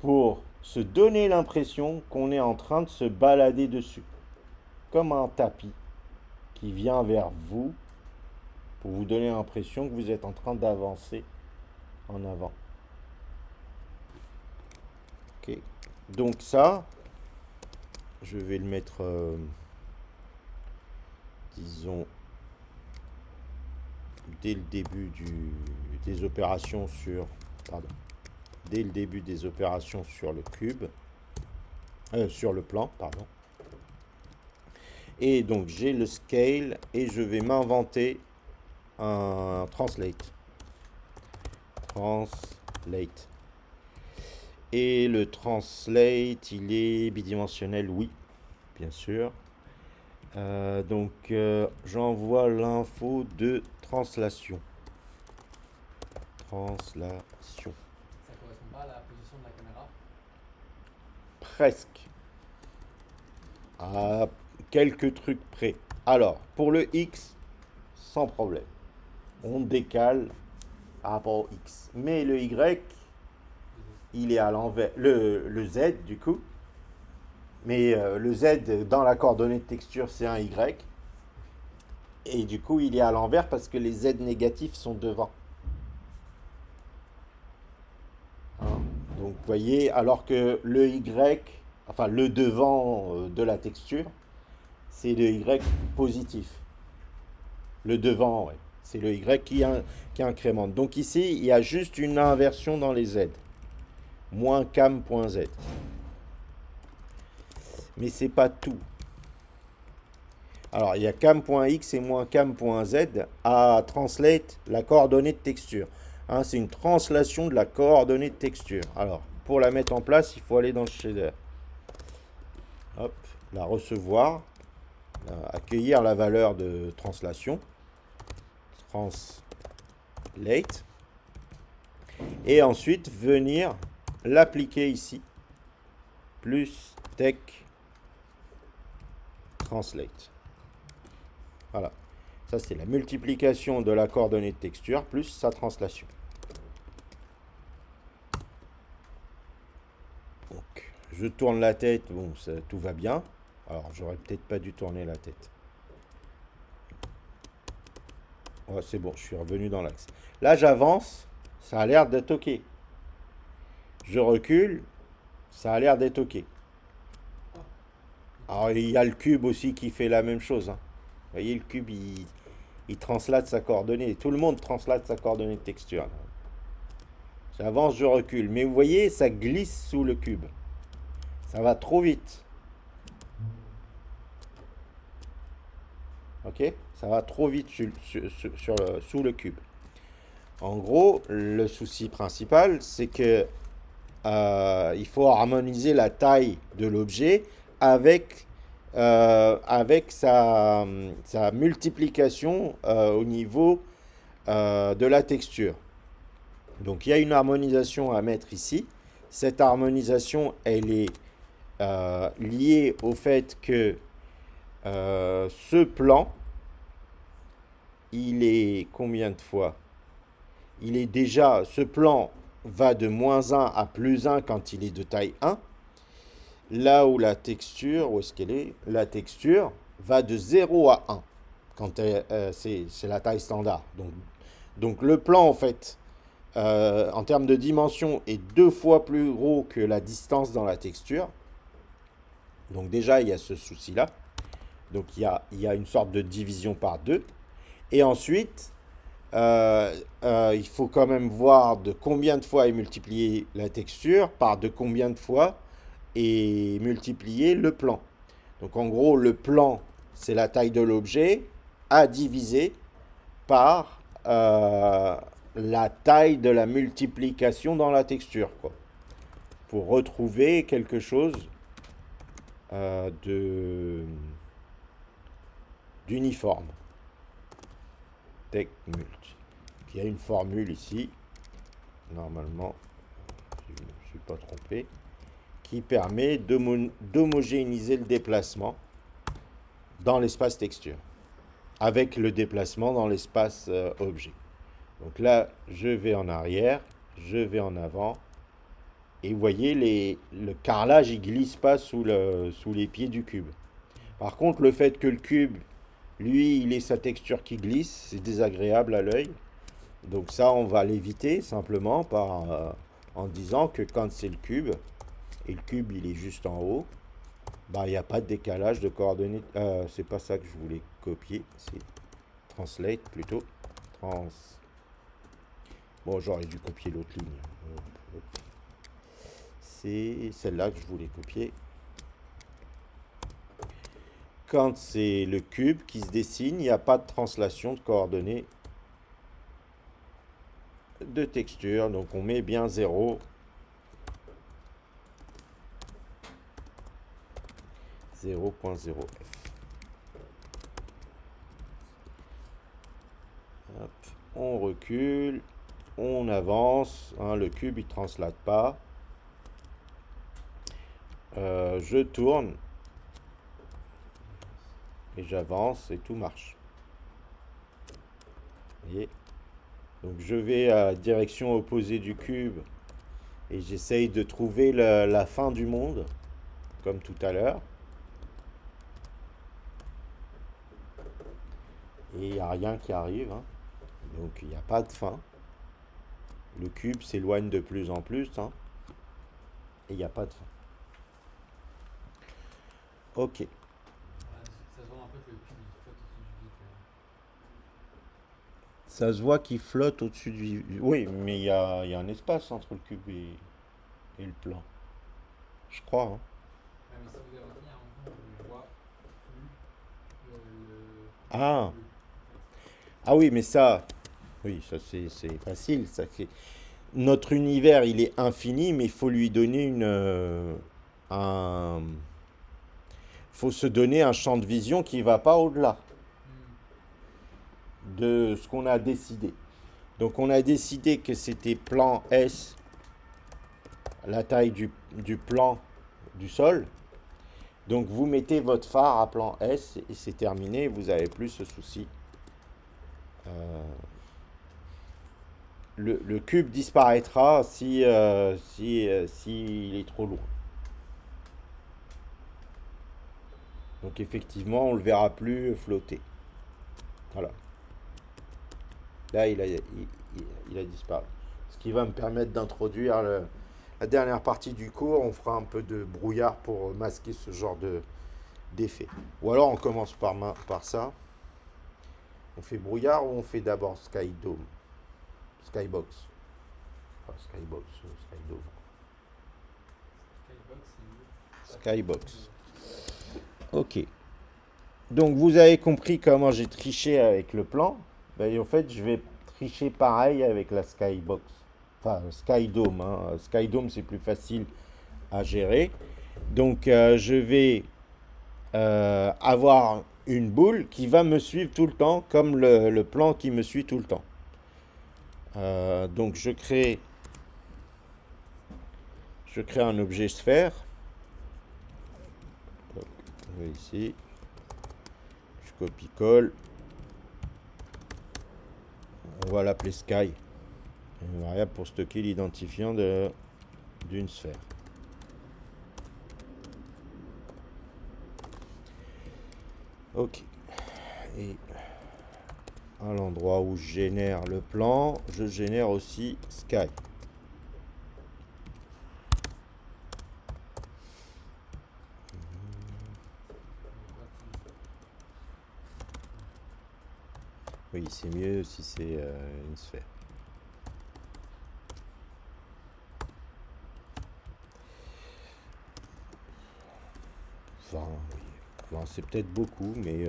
Speaker 1: pour se donner l'impression qu'on est en train de se balader dessus. Comme un tapis qui vient vers vous pour vous donner l'impression que vous êtes en train d'avancer en avant. Ok. Donc ça, je vais le mettre, disons, dès le début des opérations sur, pardon, dès le début des opérations sur le cube, sur le plan, pardon. Et donc j'ai le scale et je vais m'inventer un translate. Translate. Et le translate, il est bidimensionnel, oui, bien sûr. Donc j'envoie l'info de translation. Translation.
Speaker 2: Ça correspond pas à la position de la caméra.
Speaker 1: Presque. À quelques trucs près. Alors, pour le X, sans problème. On décale par rapport au X. Mais le Y, il est à l'envers. Le Z, du coup. Mais le Z, dans la coordonnée de texture, c'est un Y. Et du coup, il est à l'envers parce que les Z négatifs sont devant. Hein. Donc, vous voyez, alors que le Y, enfin le devant de la texture, c'est le Y positif. Le devant, ouais. C'est le Y qui incrémente. Donc ici, il y a juste une inversion dans les Z. Moins cam.z. Mais c'est pas tout. Alors, il y a cam.x et moins cam.z à translate la coordonnée de texture. Hein, c'est une translation de la coordonnée de texture. Alors, pour la mettre en place, il faut aller dans le shader. Hop, la recevoir, accueillir la valeur de translation. Translate. Et ensuite, venir l'appliquer ici. Plus tech translate. Voilà. Ça, c'est la multiplication de la coordonnée de texture plus sa translation. Donc, je tourne la tête. Bon, ça, tout va bien. Alors, j'aurais peut-être pas dû tourner la tête. Ouais, c'est bon, je suis revenu dans l'axe. Là, j'avance. Ça a l'air d'être OK. Je recule. Ça a l'air d'être OK.
Speaker 2: Ah, ok.
Speaker 1: Alors, il y a le cube aussi qui fait la même chose. Hein. Vous voyez, le cube, il translate sa coordonnée. Tout le monde translate sa coordonnée de texture. J'avance, je recule. Mais vous voyez, ça glisse sous le cube. Ça va trop vite. Ok? Ça va trop vite sous le cube. En gros, le souci principal, c'est que il faut harmoniser la taille de l'objet avec, avec sa multiplication au niveau de la texture. Donc il y a une harmonisation à mettre ici. Cette harmonisation, elle est liée au fait que ce plan, il est combien de fois? Il est déjà, ce plan va de moins 1 à plus 1 quand il est de taille 1. Là où la texture, où est-ce qu'elle est? La texture va de 0 à 1 quand c'est la taille standard. Donc le plan, en fait, en termes de dimension, est 2 fois plus gros que la distance dans la texture. Donc déjà, il y a ce souci-là. Donc il y a une sorte de division par 2. Et ensuite, il faut quand même voir de combien de fois est multiplié la texture par de combien de fois est multiplié le plan. Donc en gros, le plan, c'est la taille de l'objet à diviser par la taille de la multiplication dans la texture, quoi, pour retrouver quelque chose de d'uniforme. Tech mult. Il y a une formule ici, normalement, si je ne me suis pas trompé, qui permet d'homogénéiser le déplacement dans l'espace texture, avec le déplacement dans l'espace objet. Donc là, je vais en arrière, je vais en avant, et vous voyez, le carrelage, il glisse pas sous les pieds du cube. Par contre, le fait que le cube, lui, il ait sa texture qui glisse, c'est désagréable à l'œil. Donc ça, on va l'éviter simplement en disant que quand c'est le cube, et le cube, il est juste en haut, bah, il n'y a pas de décalage de coordonnées. C'est pas ça que je voulais copier, c'est translate plutôt. Trans. Bon, j'aurais dû copier l'autre ligne. C'est celle-là que je voulais copier. Quand c'est le cube qui se dessine, il n'y a pas de translation de coordonnées de texture. Donc on met bien 0. 0.0f. Hop, on recule, on avance. Hein, le cube, il ne translate pas. Je tourne et j'avance et tout marche. Vous voyez? Donc je vais à direction opposée du cube et j'essaye de trouver la fin du monde, comme tout à l'heure. Et il n'y a rien qui arrive. Hein. Donc il n'y a pas de fin. Le cube s'éloigne de plus en plus. Hein. Et il n'y a pas de fin. Ok.
Speaker 2: Ouais, ça se voit un peu que le cube il flotte au-dessus du vide.
Speaker 1: Ça se voit qu'il flotte au-dessus du... Oui, mais il y a un espace entre le cube et le plan. Je crois. Hein.
Speaker 2: Ouais, mais si vous avez aussi un moment où on voit plus
Speaker 1: Ah,
Speaker 2: le cube en fait.
Speaker 1: ah oui, mais ça, Oui, ça c'est facile. Notre univers, il est infini, mais il faut lui donner un, faut se donner un champ de vision qui va pas au-delà
Speaker 2: Hmm.
Speaker 1: de ce qu'on a décidé. Donc on a décidé que c'était plan S, la taille du plan du sol. Donc vous mettez votre phare à plan S et c'est terminé, vous n'avez plus ce souci. Le cube disparaîtra si il est trop loin. Donc effectivement, on ne le verra plus flotter. Voilà. Là, il a disparu. Ce qui va me permettre d'introduire la dernière partie du cours. On fera un peu de brouillard pour masquer ce genre d'effet. Ou alors on commence par ça. On fait brouillard ou on fait d'abord Sky Dome, Skybox. Enfin, Skybox, Skydome.
Speaker 2: Skybox, c'est mieux. Ça fait plus
Speaker 1: Skybox. Ok. Donc vous avez compris comment j'ai triché avec le plan. Ben, en fait, je vais tricher pareil avec la Skybox. Enfin, Skydome. Hein. Skydome, c'est plus facile à gérer. Donc je vais avoir une boule qui va me suivre tout le temps, comme le plan qui me suit tout le temps. Donc je crée un objet sphère. Donc, je vais ici. Je copie-colle. On va l'appeler Sky. Une variable pour stocker l'identifiant d'une sphère. Ok. Et à l'endroit où je génère le plan, je génère aussi Sky. Oui, c'est mieux si c'est une sphère. Enfin, oui. Enfin, c'est peut-être beaucoup, mais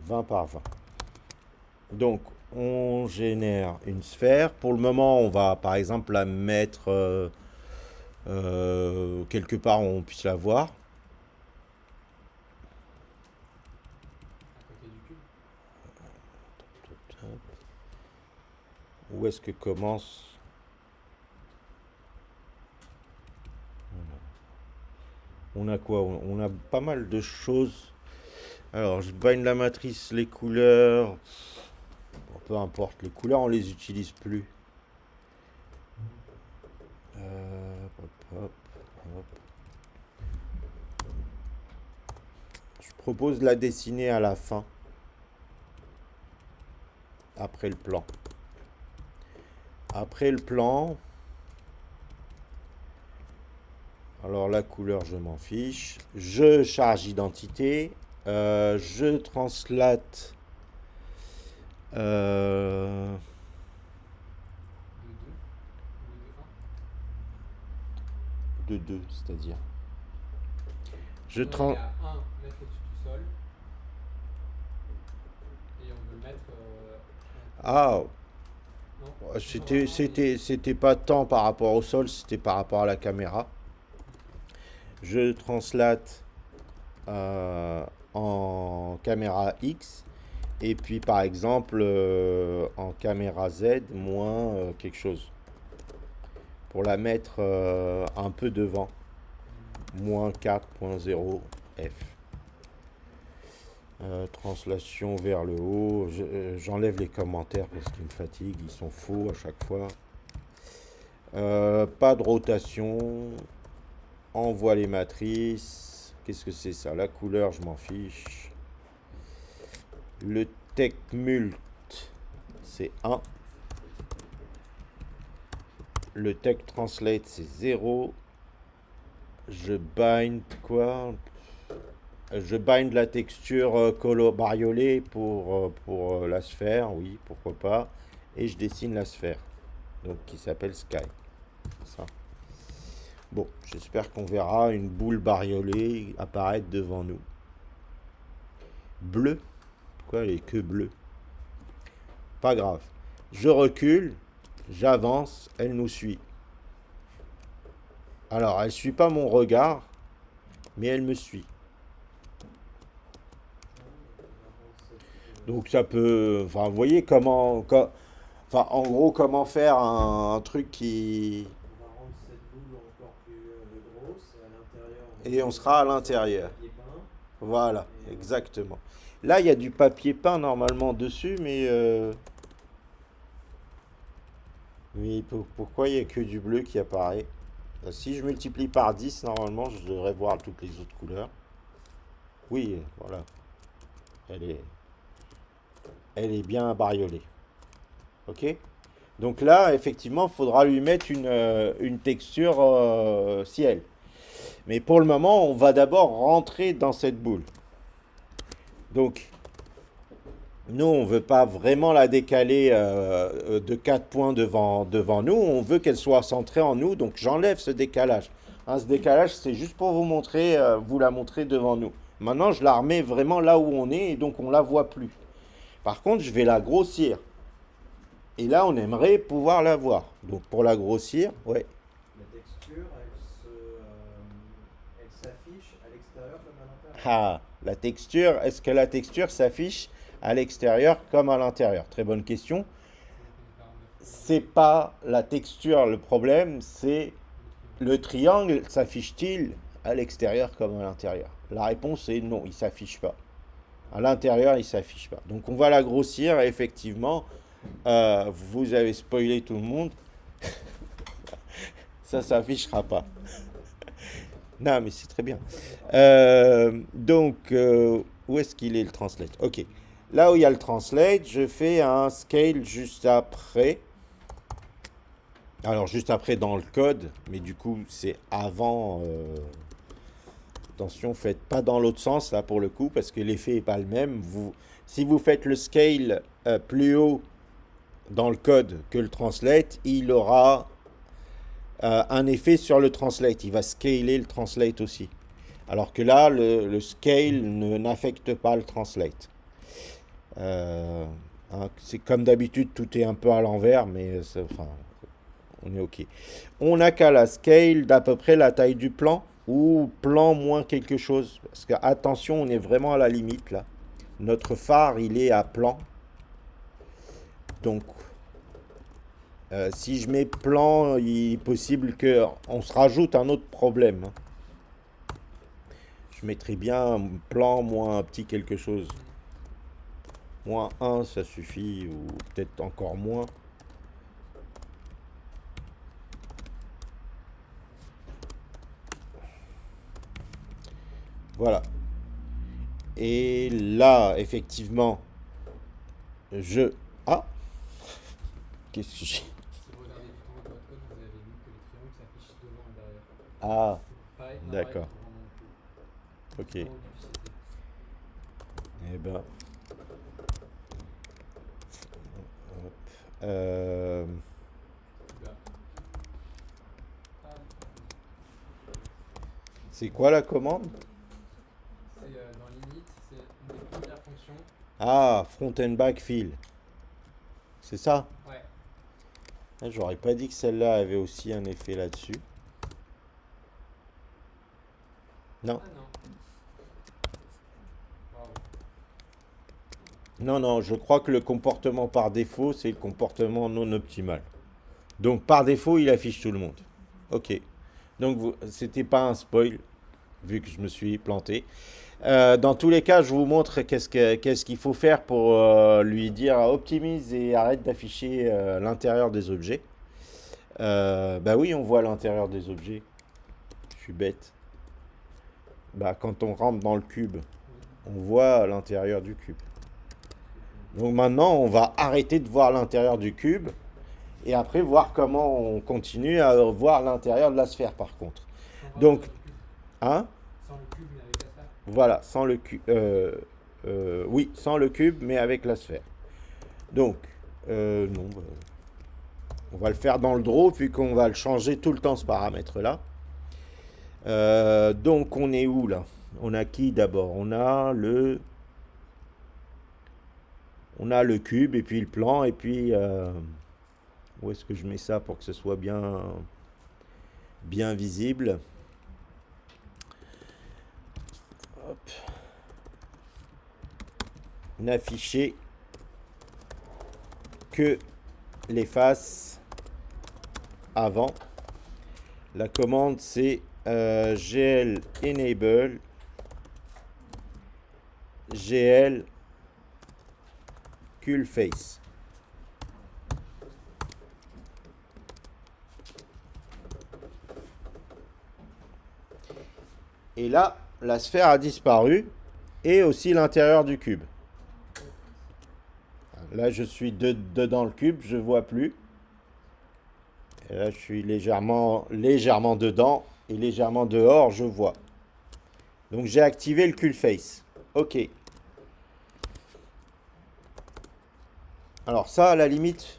Speaker 1: 20 par 20. Donc, on génère une sphère. Pour le moment, on va par exemple la mettre quelque part où on puisse la voir.
Speaker 2: à côté du cube.
Speaker 1: Où est-ce que commence? On a quoi? On a pas mal de choses. Alors, je bind la matrice, les couleurs. Bon, peu importe, les couleurs, on les utilise plus. Hop, hop, hop. Je propose de la dessiner à la fin, après le plan. Après le plan, alors la couleur, je m'en fiche. Je charge identité. Je translate. euh,
Speaker 2: De 2 ou de 1.
Speaker 1: de 2, c'est-à-dire. Je
Speaker 2: On doit aller
Speaker 1: trans...
Speaker 2: à 1 mettre au-dessus du sol. Et on veut le mettre
Speaker 1: Ah,
Speaker 2: non,
Speaker 1: c'était pas tant par rapport au sol, c'était par rapport à la caméra. Je translate en caméra X et puis par exemple en caméra Z moins quelque chose pour la mettre un peu devant moins 4.0 F. Translation vers le haut. J'enlève les commentaires parce qu'ils me fatiguent, ils sont faux à chaque fois. Pas de rotation. Envoie les matrices. Qu'est-ce que c'est ça? La couleur, je m'en fiche. Le TechMult, c'est 1. Le TechTranslate, c'est 0. Je bind quoi? Je bind la texture bariolée pour la sphère, oui, pourquoi pas. Et je dessine la sphère, donc qui s'appelle Sky. Ça. Bon, j'espère qu'on verra une boule bariolée apparaître devant nous. Bleu. Pourquoi elle est que bleue? Pas grave. Je recule, j'avance, elle nous suit. Alors, elle ne suit pas mon regard, mais elle me suit. Donc ça peut... Enfin, vous voyez enfin, en gros, comment faire un truc qui...
Speaker 2: On va rendre cette boule encore plus grosse. À l'intérieur, on
Speaker 1: Et on
Speaker 2: met
Speaker 1: sera à
Speaker 2: une sorte de
Speaker 1: l'intérieur.
Speaker 2: papier peint.
Speaker 1: Voilà,
Speaker 2: Et
Speaker 1: exactement. Là, il y a du papier peint normalement dessus, mais pourquoi il n'y a que du bleu qui apparaît? Si je multiplie par 10, normalement, je devrais voir toutes les autres couleurs. Oui, voilà, elle est, elle est bien bariolée. Ok? Donc là, effectivement, il faudra lui mettre une texture ciel. Mais pour le moment, on va d'abord rentrer dans cette boule. Donc, nous, on ne veut pas vraiment la décaler de 4 points devant nous. On veut qu'elle soit centrée en nous. Donc, j'enlève ce décalage. Hein, ce décalage, c'est juste pour vous montrer, vous la montrer devant nous. Maintenant, je la remets vraiment là où on est et donc on ne la voit plus. Par contre, je vais la grossir. Et là, on aimerait pouvoir la voir. Donc, pour la grossir, ouais.
Speaker 2: la texture, elle s'affiche à l'extérieur comme à l'intérieur.
Speaker 1: Ah, la texture, est-ce que la texture s'affiche à l'extérieur comme à l'intérieur? Très bonne question. C'est pas la texture le problème, c'est le triangle s'affiche-t-il à l'extérieur comme à l'intérieur? La réponse est non, il s'affiche pas. À l'intérieur, il s'affiche pas. Donc on va la grossir et effectivement, vous avez spoilé tout le monde, ça s'affichera pas. Non, mais c'est très bien. Où est-ce qu'il est le translate? Ok. Là où il y a le translate, je fais un scale juste après. Alors, juste après dans le code, mais du coup, c'est avant. Attention, faites pas dans l'autre sens, là, pour le coup, parce que l'effet n'est pas le même. Si vous faites le scale plus haut dans le code que le translate, il aura un effet sur le translate. Il va scaler le translate aussi. Alors que là, le scale n'affecte pas le translate. Euh, hein, c'est comme d'habitude, tout est un peu à l'envers, mais enfin, on est OK. On n'a qu'à la scale d'à peu près la taille du plan ou plan moins quelque chose. Parce que attention, on est vraiment à la limite là. Notre phare, il est à plan. Donc, si je mets plan, il est possible qu'on se rajoute un autre problème. Hein. Je mettrais bien plan moins un petit quelque chose. Moins un ça suffit, ou peut-être encore moins. Voilà. Et là, effectivement, je... Ah, qu'est-ce que j'ai...
Speaker 2: Si vous regardez tout en haut de votre code, vous avez vu que les triangles s'affichent devant et derrière.
Speaker 1: Ah,
Speaker 2: Pareil, n'apparaît
Speaker 1: d'accord.
Speaker 2: pour moi non plus.
Speaker 1: Ok.
Speaker 2: Tout en haut du fichier.
Speaker 1: Eh ben... hop. Euh,
Speaker 2: Là. Ah,
Speaker 1: c'est quoi la commande?
Speaker 2: c'est dans Limit, c'est une des premières fonctions.
Speaker 1: Ah, front and back fill. C'est ça?
Speaker 2: Ouais.
Speaker 1: Ah, j'aurais pas dit que celle-là avait aussi un effet là-dessus. Non.
Speaker 2: Ah non. Bravo.
Speaker 1: Non, non, je crois que le comportement par défaut, c'est le comportement non optimal. Donc par défaut, il affiche tout le monde. Ok. Donc c'était pas un spoil, vu que je me suis planté. Dans tous les cas, je vous montre qu'est-ce qu'il faut faire pour lui dire optimise et arrête d'afficher l'intérieur des objets. Bah oui, on voit l'intérieur des objets. Je suis bête. Bah quand on rentre dans le cube,
Speaker 2: Oui.
Speaker 1: on voit l'intérieur du cube. Donc maintenant, on va arrêter de voir l'intérieur du cube et après voir comment on continue à voir l'intérieur de la sphère par contre.
Speaker 2: Sans
Speaker 1: Donc,
Speaker 2: l'intérieur du cube.
Speaker 1: hein?
Speaker 2: Sans le cube, mais avec la sphère.
Speaker 1: Voilà, sans le cube. Oui, sans le cube, mais avec la sphère. Donc, non, bah, on va le faire dans le draw, vu qu'on va le changer tout le temps ce paramètre-là. Donc, on est où là? On a qui d'abord? On a le On a le cube et puis le plan et puis où est-ce que je mets ça pour que ce soit bien visible? Hop. N'afficher que les faces avant. La commande c'est gl enable gl cull face. Et là, la sphère a disparu et aussi l'intérieur du cube. Là, je suis dedans le cube, je vois plus. Et là, je suis légèrement dedans et légèrement dehors, je vois. Donc, j'ai activé le cull face. Ok. Alors ça, à la limite,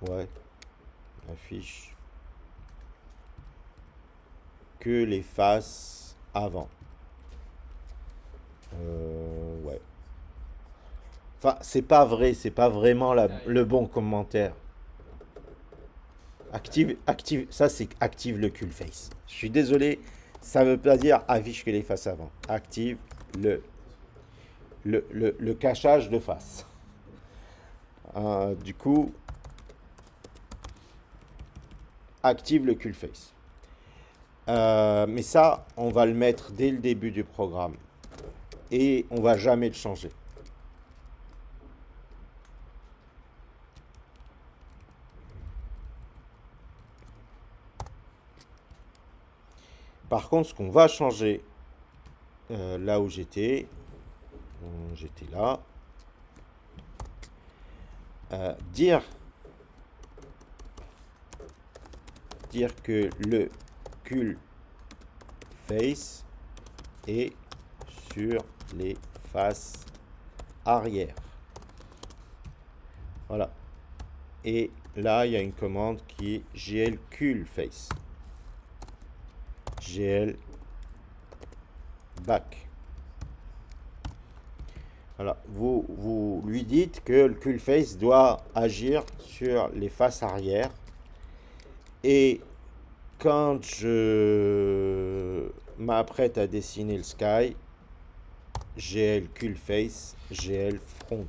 Speaker 1: ouais, affiche que les faces avant. Ouais. Enfin, c'est pas vrai, c'est pas vraiment le bon commentaire. Active, ça c'est active le cull face. Je suis désolé, ça veut pas dire affiche que les faces avant. Active le, le cachage de face. Du coup, active le cull face. Mais ça, on va le mettre dès le début du programme. Et on va jamais le changer. Par contre, ce qu'on va changer, là où j'étais là, dire que le cull face est sur les faces arrière. Voilà. Et là, il y a une commande qui est gl cull face. GL back. Voilà, vous lui dites que le cull face doit agir sur les faces arrière. Et quand je m'apprête à dessiner le sky, GL cull face, GL front.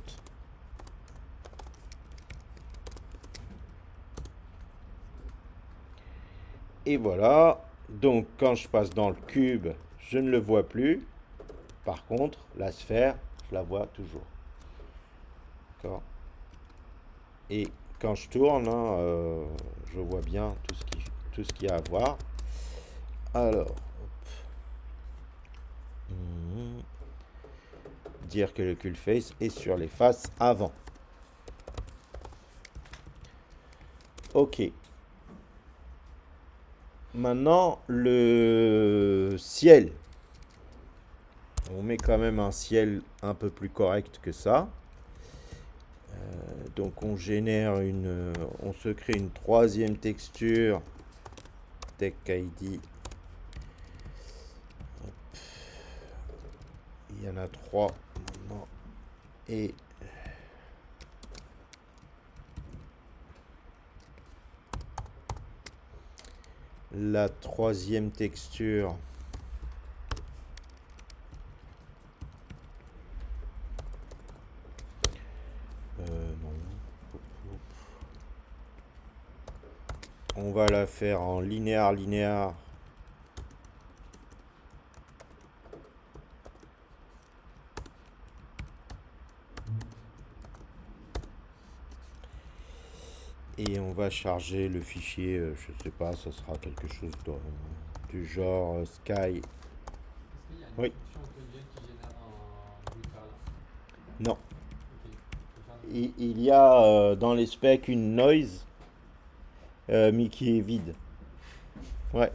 Speaker 1: Et voilà. Donc quand je passe dans le cube, je ne le vois plus. Par contre, la sphère, je la vois toujours. D'accord. Et quand je tourne, je vois bien tout ce qu'il y a à voir. Alors, dire que le cull face est sur les faces avant. Ok. Maintenant, le ciel. On met quand même un ciel un peu plus correct que ça. Donc on on se crée une troisième texture. Tech ID. Il y en a 3 maintenant. Et la troisième texture, non. On va la faire en linéaire. Et on va charger le fichier, je sais pas, ça sera quelque chose du genre sky.
Speaker 2: Est-ce qu'il y a une
Speaker 1: Oui.
Speaker 2: fonction Codiel qui génère un bruit par là?
Speaker 1: Non.
Speaker 2: Ok. Je vais faire
Speaker 1: Il y a dans les specs une noise, mais qui est vide. Ouais.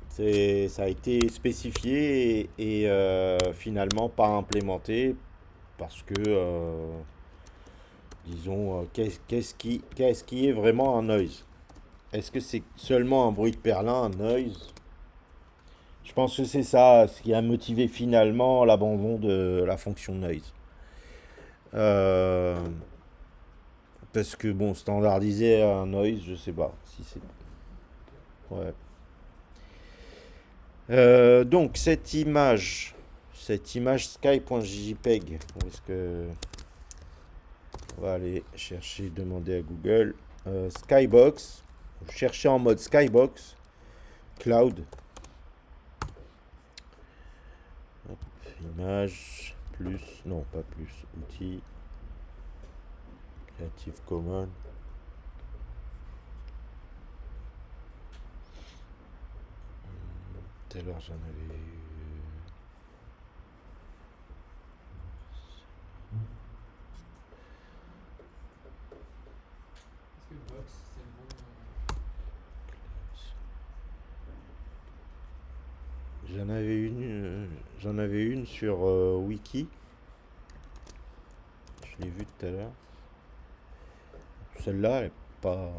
Speaker 1: Ça a été spécifié et finalement pas implémenté parce que, disons, qu'est-ce qui est vraiment un noise? Est-ce que c'est seulement un bruit de perlin, un noise? Je pense que c'est ça ce qui a motivé finalement l'abandon de la fonction noise. Euh, Parce que bon, standardiser un noise, je sais pas si c'est. Ouais. Donc cette image sky.jpg, où est-ce que on va aller chercher, demander à Google Skybox, chercher en mode Skybox Cloud, hop, image plus, non pas plus, outils, Creative Commons. Tout à l'heure j'en avais eu.
Speaker 2: Est-ce que Box, c'est le bon.
Speaker 1: J'en avais une sur Wiki, je l'ai vue tout à l'heure. Celle-là, pas,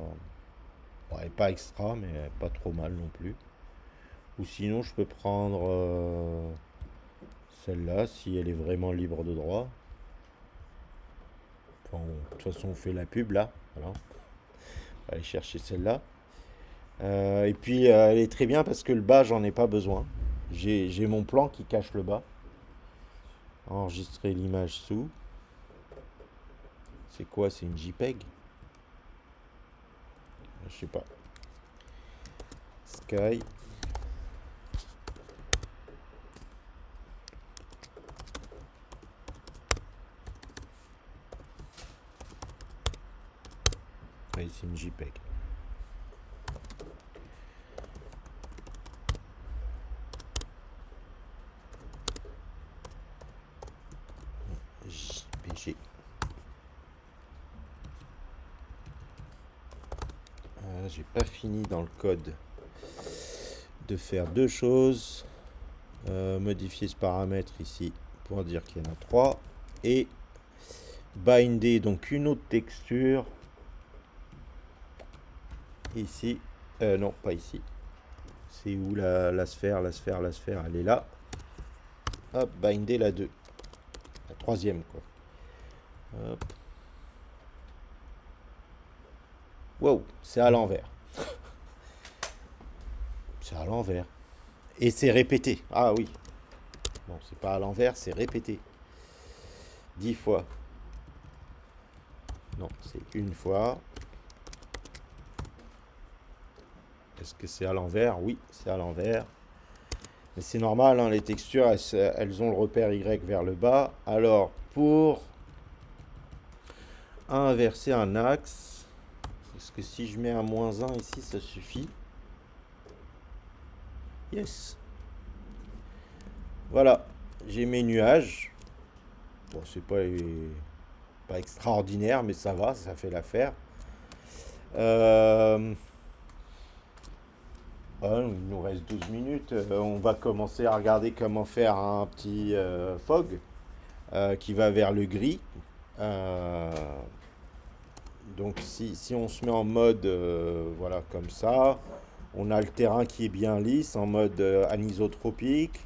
Speaker 1: elle est pas extra, mais elle est pas trop mal non plus. Ou sinon, je peux prendre celle-là, si elle est vraiment libre de droit. Enfin, de toute façon, on fait la pub là. Voilà. On va aller chercher celle-là. Et puis, elle est très bien parce que le bas, j'en ai pas besoin. J'ai mon plan qui cache le bas. Enregistrer l'image sous. C'est quoi? C'est une JPEG? Je sais pas. Sky. Oui, c'est une JPEG. JPG. J'ai pas fini dans le code de faire deux choses. Modifier ce paramètre ici pour dire qu'il y en a trois. Et binder donc une autre texture ici. Non, pas ici. C'est où la sphère, elle est là. Hop, binder la 2. La troisième, quoi. Hop. Wow, c'est à l'envers. C'est à l'envers. Et c'est répété. Ah oui. Bon, c'est pas à l'envers, c'est répété. 10 fois. Non, c'est une fois. Est-ce que c'est à l'envers? Oui, c'est à l'envers. Mais c'est normal, hein, les textures, elles ont le repère Y vers le bas. Alors, pour inverser un axe, est-ce que si je mets un -1 ici, ça suffit? Yes. Voilà, j'ai mes nuages. Bon, c'est pas extraordinaire, mais ça va, ça fait l'affaire. Euh, il nous reste 12 minutes. On va commencer à regarder comment faire un petit fog qui va vers le gris. Euh, donc si on se met en mode voilà comme ça, on a le terrain qui est bien lisse en mode anisotropique.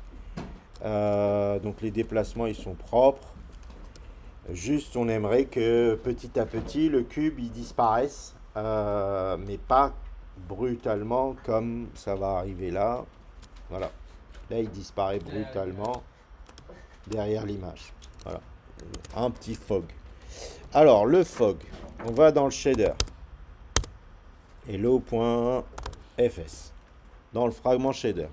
Speaker 1: Donc les déplacements ils sont propres. Juste on aimerait que petit à petit le cube il disparaisse, mais pas brutalement comme ça va arriver là. Voilà. Là il disparaît brutalement derrière l'image. Voilà. Un petit fog. Alors le fog, on va dans le shader. Hello.fs. Dans le fragment shader.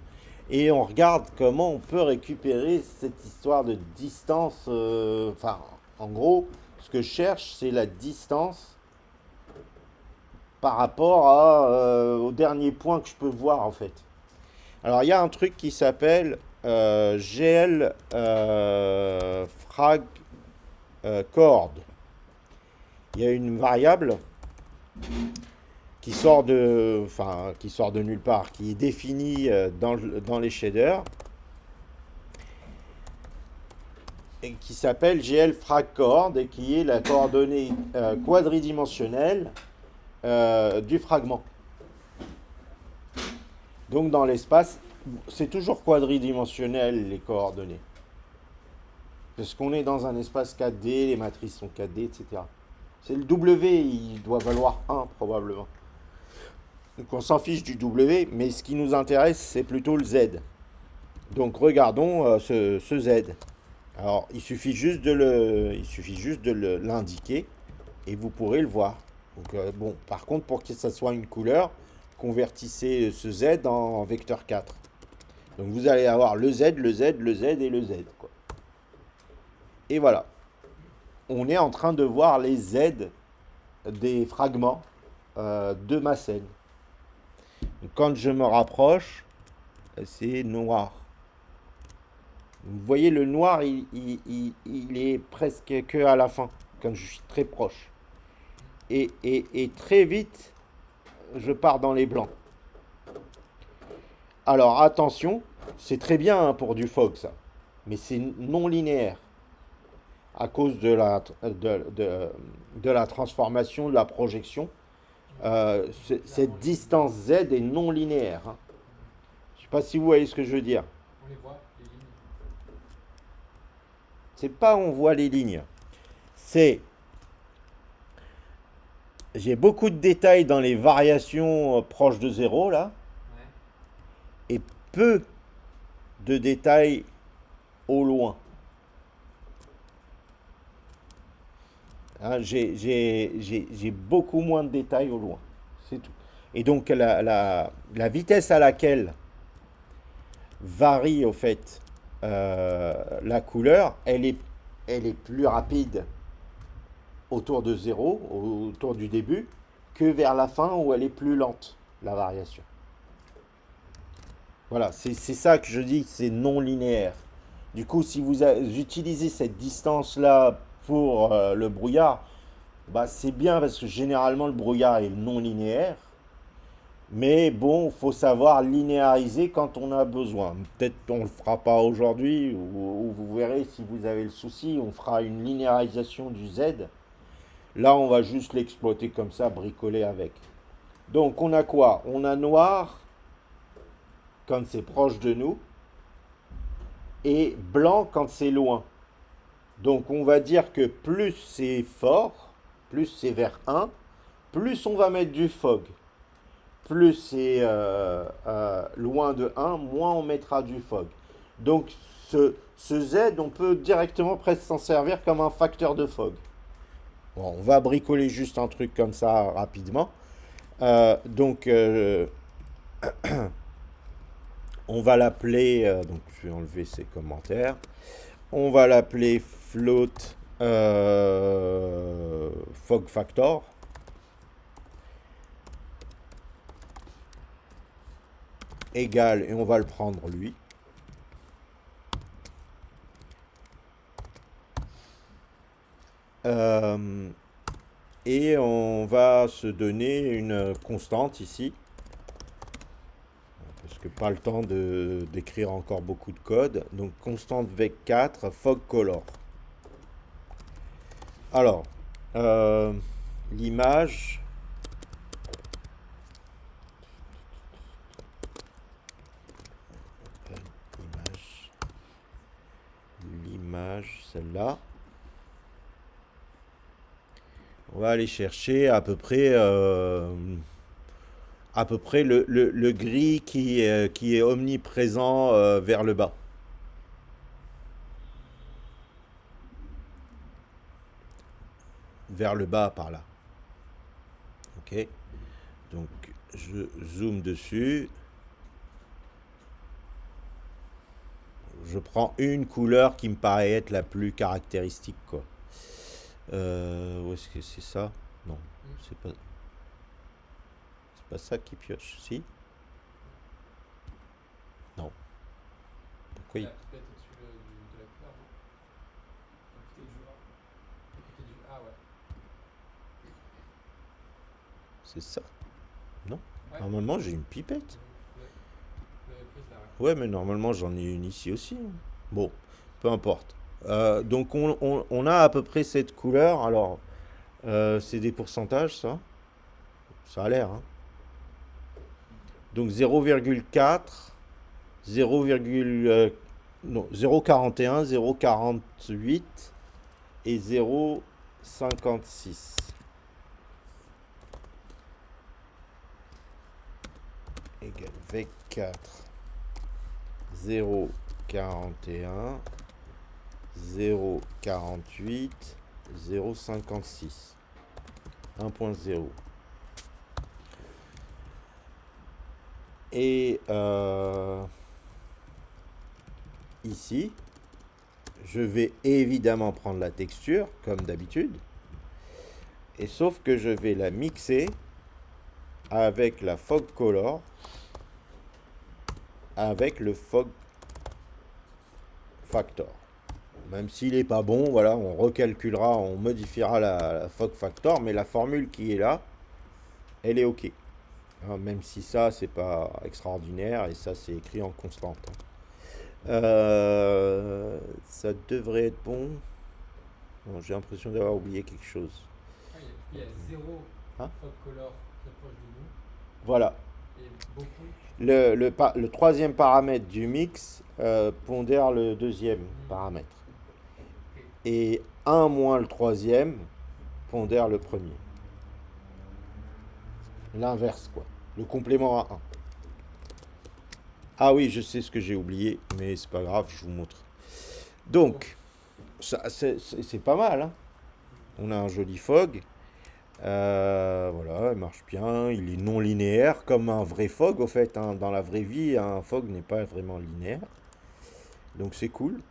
Speaker 1: Et on regarde comment on peut récupérer cette histoire de distance. Enfin, en gros, ce que je cherche, c'est la distance par rapport au dernier point que je peux voir, en fait. Alors, il y a un truc qui s'appelle GL frag chord. Il y a une variable qui sort de nulle part, qui est définie dans les shaders, et qui s'appelle GL frag chord et qui est la coordonnée quadridimensionnelle du fragment. Donc dans l'espace C'est toujours quadridimensionnel les coordonnées. Parce qu'on est dans un espace 4D, les matrices sont 4D, etc. C'est le W, il doit valoir 1 probablement. Donc on s'en fiche du W, mais ce qui nous intéresse, c'est plutôt le Z. Donc regardons ce Z. Alors il suffit juste de l'indiquer et vous pourrez le voir. Donc bon, par contre, pour que ça soit une couleur, convertissez ce Z en vecteur 4. Donc vous allez avoir le Z, le Z, le Z et le Z, quoi. Et voilà. On est en train de voir les Z des fragments de ma scène. Donc, quand je me rapproche, c'est noir. Vous voyez, le noir, il est presque que à la fin, quand je suis très proche. Et très vite, je pars dans les blancs. Alors attention, c'est très bien hein, pour du fog ça, mais c'est non linéaire à cause de la transformation, de la projection. Cette distance Z est non linéaire, hein. Je ne sais pas si vous voyez ce que je veux dire.
Speaker 2: On les voit, les lignes.
Speaker 1: C'est pas on voit les lignes. C'est j'ai beaucoup de détails dans les variations proches de zéro là
Speaker 2: Ouais.
Speaker 1: et peu de détails au loin. Hein, j'ai beaucoup moins de détails au loin. C'est tout. Et donc la vitesse à laquelle varie au fait la couleur, elle est plus rapide autour de zéro, autour du début, que vers la fin où elle est plus lente, la variation. Voilà, c'est ça que je dis, c'est non linéaire. Du coup, si vous utilisez cette distance-là pour le brouillard, bah, c'est bien parce que généralement le brouillard est non linéaire. Mais bon, il faut savoir linéariser quand on a besoin. Peut-être qu'on ne le fera pas aujourd'hui, ou vous verrez si vous avez le souci, on fera une linéarisation du Z. Là, on va juste l'exploiter comme ça, bricoler avec. Donc, on a quoi? On a noir quand c'est proche de nous et blanc quand c'est loin. Donc, on va dire que plus c'est fort, plus c'est vers 1, plus on va mettre du fog. Plus c'est loin de 1, moins on mettra du fog. Donc ce Z, on peut directement presque s'en servir comme un facteur de fog. Bon, on va bricoler juste un truc comme ça rapidement. Donc on va l'appeler, donc je vais enlever ces commentaires. On va l'appeler float fog factor. Égal, et on va le prendre lui. Et on va se donner une constante ici. Parce que pas le temps d'écrire encore beaucoup de code. Donc constante vec4, fog color. Alors, l'image. L'image, celle-là. On va aller chercher à peu près le gris qui est omniprésent vers le bas. Vers le bas par là. Ok. Donc je zoome dessus. Je prends une couleur qui me paraît être la plus caractéristique, quoi. Où est-ce que c'est ça? Non, c'est pas ça qui pioche. Si? Non. Pourquoi il...
Speaker 2: La pipette au-dessus de la couleur, non? À côté du A. À côté du A, ouais.
Speaker 1: C'est ça? Non.
Speaker 2: Ouais.
Speaker 1: Normalement, j'ai une pipette.
Speaker 2: Vous l'avez prise là,
Speaker 1: Ouais, mais normalement, j'en ai une ici aussi. Bon, peu importe. Donc, on a à peu près cette couleur. Alors, c'est des pourcentages, ça? Ça a l'air, hein. Donc, 0,4. non, 0,41, 0,48 et 0,56 égale V4 0,41 0,48 0,56 1.0 et ici je vais évidemment prendre la texture comme d'habitude, et sauf que je vais la mixer avec la fog color, avec le fog factor. Même s'il n'est pas bon, voilà, on recalculera, on modifiera la fog factor, mais la formule qui est là, elle est ok. Hein, même si ça, c'est pas extraordinaire, et ça, c'est écrit en constante. Ça devrait être bon. Bon, j'ai l'impression d'avoir oublié quelque chose.
Speaker 2: Ah, il y a zéro
Speaker 1: Hein
Speaker 2: fog color très proche de nous
Speaker 1: Voilà.
Speaker 2: et beaucoup.
Speaker 1: Le troisième paramètre du mix pondère le deuxième
Speaker 2: Hmm,
Speaker 1: paramètre.
Speaker 2: ok.
Speaker 1: Et 1 moins le troisième pondère le premier. L'inverse, quoi. Le complément à 1. Ah oui, je sais ce que j'ai oublié, mais c'est pas grave, je vous montre.
Speaker 2: Bon,
Speaker 1: Donc, c'est pas mal, hein. On a un joli fog. Voilà, il marche bien. Il est non linéaire, comme un vrai fog, au fait. Hein. Dans la vraie vie, un fog n'est pas vraiment linéaire. Donc c'est cool.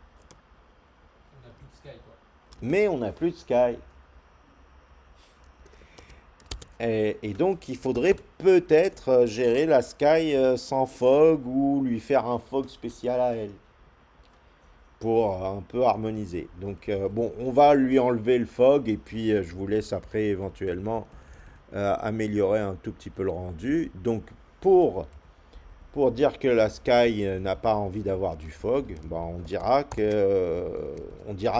Speaker 2: on n'a plus de sky quoi.
Speaker 1: Mais on n'a plus de sky. Et donc, il faudrait peut-être gérer la sky sans fog ou lui faire un fog spécial à elle pour un peu harmoniser. Donc, bon, on va lui enlever le fog et puis je vous laisse après éventuellement améliorer un tout petit peu le rendu. Donc, pour dire que la sky n'a pas envie d'avoir du fog, ben, on dira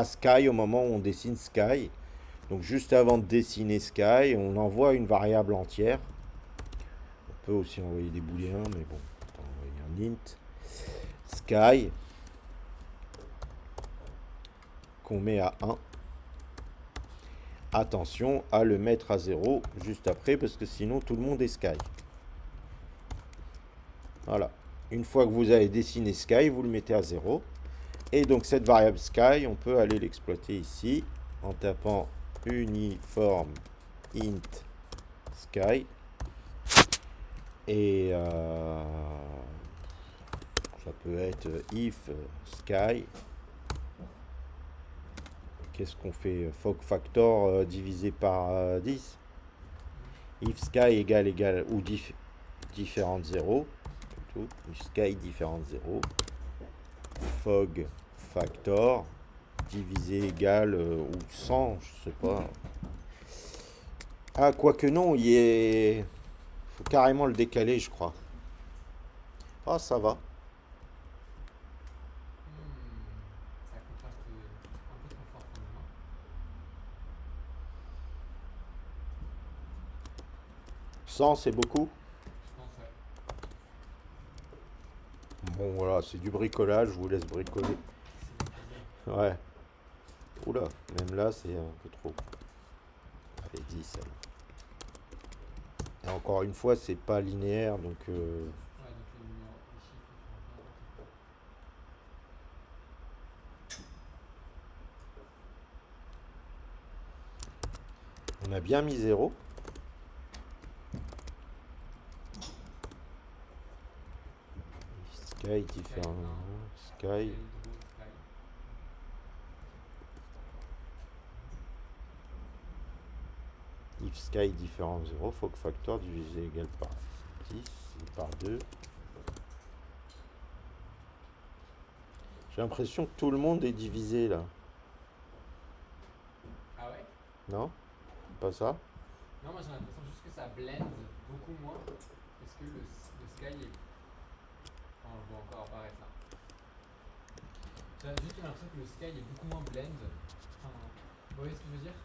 Speaker 1: sky au moment où on dessine sky. Donc, juste avant de dessiner sky, on envoie une variable entière. On peut aussi envoyer des booléens, mais bon, on va envoyer un int sky qu'on met à 1. Attention à le mettre à 0 juste après, parce que sinon tout le monde est sky. Voilà. Une fois que vous avez dessiné sky, vous le mettez à 0. Et donc cette variable sky, on peut aller l'exploiter ici en tapant uniform int sky. Et ça peut être if sky. Qu'est-ce qu'on fait? Fog factor divisé par 10. If sky égale ou différente 0. If sky différente 0. Fog factor divisé égale ou 100, je sais pas. Ah, quoique non, faut carrément le décaler, je crois. Ah, ça va.
Speaker 2: Ça contraste un peu trop fort quand même. Hein.
Speaker 1: 100, c'est beaucoup.
Speaker 2: Je pense, ouais.
Speaker 1: Bon, voilà, c'est du bricolage, je vous laisse bricoler.
Speaker 2: C'est du puzzle.
Speaker 1: Ouais. Oula, même là, c'est un peu trop. Allez, 10. Alors. Et encore une fois, c'est pas linéaire, donc
Speaker 2: Ouais, donc les numéros, les chiffres, ils font un peu n'importe quoi.
Speaker 1: on a bien mis 0. Sky
Speaker 2: Sky
Speaker 1: différent.
Speaker 2: 1,
Speaker 1: Sky.
Speaker 2: Eldro, Sky.
Speaker 1: If sky différent de 0, fog factor divisé égal par 10 et par 2. J'ai l'impression que tout le monde est divisé là.
Speaker 2: Ah ouais?
Speaker 1: Non? Pas ça?
Speaker 2: Non, moi j'ai l'impression juste que ça blende beaucoup moins parce que le sky est. Enfin, on le voit encore apparaître là. J'ai juste l'impression que le sky est beaucoup moins blend. Enfin, vous voyez ce que je veux dire?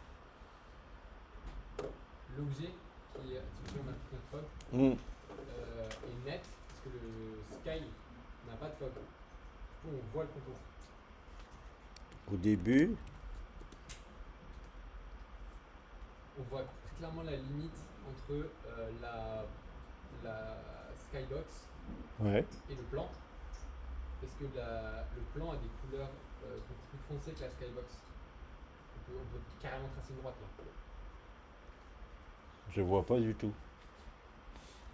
Speaker 2: L'objet sur lequel on a pris notre fog
Speaker 1: Hmm.
Speaker 2: est net parce que le sky On n'a pas de fog. Du coup, on voit le contour.
Speaker 1: Au début,
Speaker 2: On voit très clairement la limite entre la skybox
Speaker 1: ouais.
Speaker 2: et le plan. Parce que le plan a des couleurs beaucoup plus foncées que la skybox. On peut carrément tracer une droite là.
Speaker 1: Je vois pas du tout.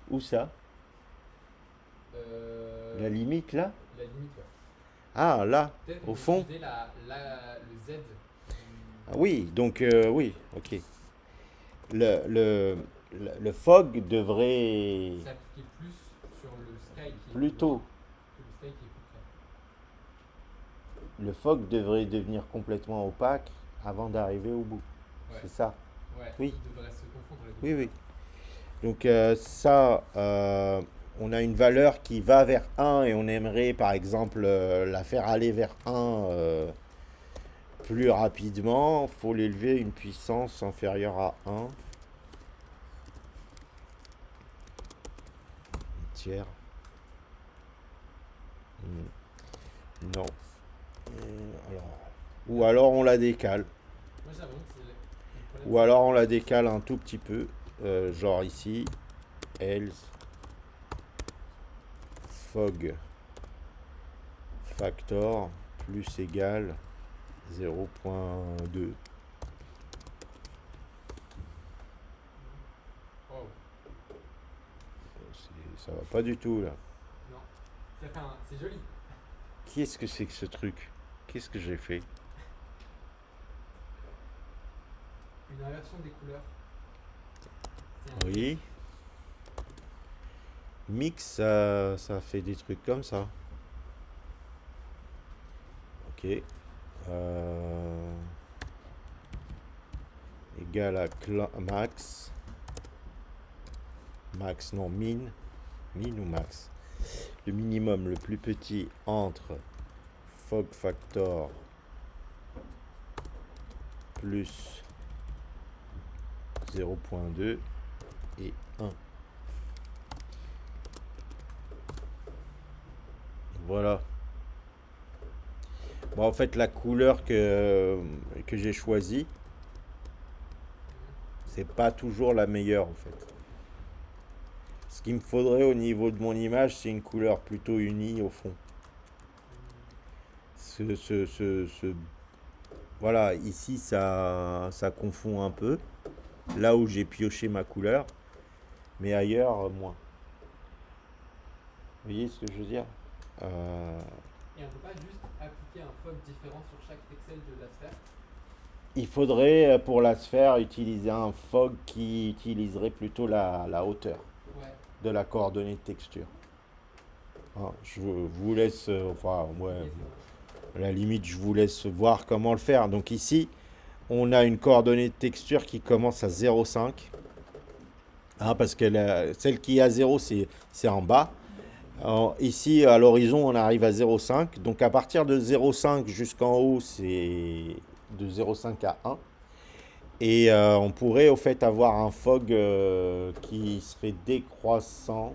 Speaker 1: Où ça? La limite là?
Speaker 2: La limite, ouais.
Speaker 1: Ah, là,
Speaker 2: Peut-être qu'on
Speaker 1: au
Speaker 2: peut
Speaker 1: fond?
Speaker 2: utiliser le Z
Speaker 1: Ah oui, donc oui, ok. Le fog devrait
Speaker 2: s'appliquer plus sur le sky qui est plus
Speaker 1: plutôt,
Speaker 2: noir que le sky qui est plus clair.
Speaker 1: le fog devrait devenir complètement opaque avant d'arriver au bout.
Speaker 2: Ouais,
Speaker 1: C'est ça.
Speaker 2: ouais,
Speaker 1: Oui,
Speaker 2: il devrait se confondre les deux
Speaker 1: oui, oui.
Speaker 2: couleurs.
Speaker 1: Donc ça, on a une valeur qui va vers un et on aimerait par exemple la faire aller vers un plus rapidement. Il faut l'élever à une puissance inférieure à un tiers. Non. Alors, ou alors on la décale.
Speaker 2: Moi j'ai l'impression que c'est le problème,
Speaker 1: Ou
Speaker 2: c'est
Speaker 1: alors on la décale un tout petit peu. Genre ici, else fog factor plus égal 0.2.
Speaker 2: wow,
Speaker 1: Ça va pas du tout là.
Speaker 2: non, c'est joli.
Speaker 1: Qu'est-ce que c'est que ce truc? Qu'est-ce que j'ai fait?
Speaker 2: Une inversion des couleurs. C'est un
Speaker 1: Oui. Mix, ça fait des trucs comme ça. Ok. Égal à max. Max, non, min. Min ou max? Le minimum le plus petit entre fog factor plus 0.2 et 1. Voilà. Bon, en fait, la couleur que j'ai choisie, c'est pas toujours la meilleure en fait. Ce qu'il me faudrait au niveau de mon image, c'est une couleur plutôt unie au fond. Voilà, ici ça confond un peu, là où j'ai pioché ma couleur, mais ailleurs, moins. Vous voyez ce que je veux dire? Euh,
Speaker 2: Et on peut pas juste appliquer un fog différent sur chaque pixel de la sphère.
Speaker 1: il faudrait pour la sphère utiliser un fog qui utiliserait plutôt la hauteur
Speaker 2: Ouais.
Speaker 1: de la coordonnée de texture. Hein, je vous laisse, enfin, ouais,
Speaker 2: Ok, ça marche.
Speaker 1: à la limite, je vous laisse voir comment le faire. Donc ici, on a une coordonnée de texture qui commence à 0,5. Hein, parce que celle qui est à 0, c'est en bas. Alors, ici, à l'horizon, on arrive à 0,5. Donc à partir de 0,5 jusqu'en haut, c'est de 0,5 à 1. Et on pourrait au fait avoir un fog qui serait décroissant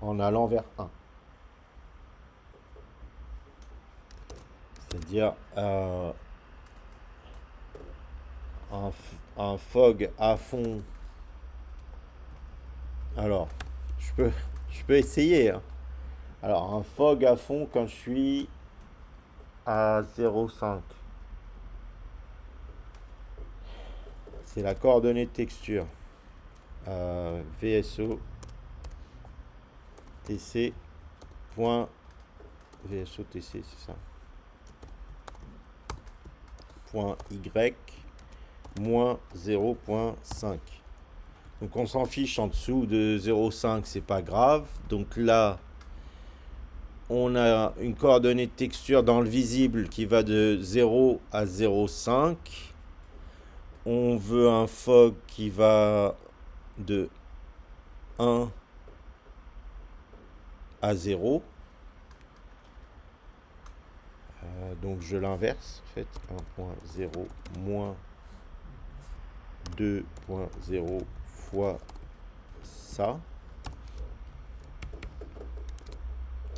Speaker 1: en allant vers 1. C'est-à-dire un fog à fond. Alors, je peux, je peux essayer, hein. Alors, un fog à fond quand je suis à 0,5. C'est la coordonnée de texture. VSO TC. VSO TC, c'est ça. Point Y moins 0,5. Donc on s'en fiche en dessous de 0,5, c'est pas grave. Donc là, on a une coordonnée de texture dans le visible qui va de 0 à 0,5. On veut un fog qui va de 1 à 0. Donc je l'inverse, en fait, 1.0 moins 2.0 fois ça.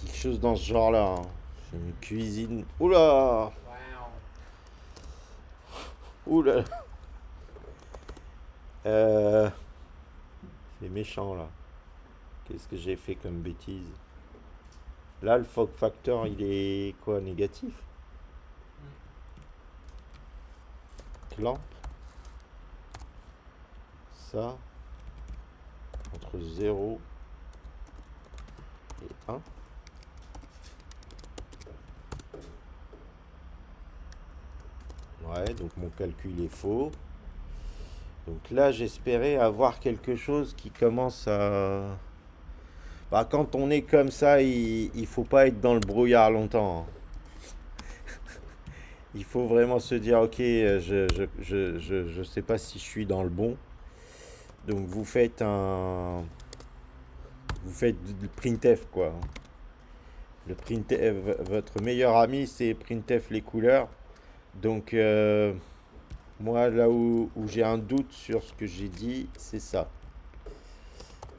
Speaker 1: quelque chose dans ce genre-là, hein. C'est une cuisine. Oula!
Speaker 2: Waouh.
Speaker 1: Oula! Euh, c'est méchant là. Qu'est-ce que j'ai fait comme bêtise? Là, le fog factor, il est quoi? Négatif? Clamp. Ça, entre 0 et 1. Ouais, donc mon calcul est faux. Donc là, j'espérais avoir quelque chose qui commence à... Bah, quand on est comme ça, il faut pas être dans le brouillard longtemps, hein. Il faut vraiment se dire, ok, je sais pas si je suis dans le bon. Donc vous faites du printf quoi. Le printf, votre meilleur ami, c'est printf les couleurs. Donc moi, là où j'ai un doute sur ce que j'ai dit, c'est ça.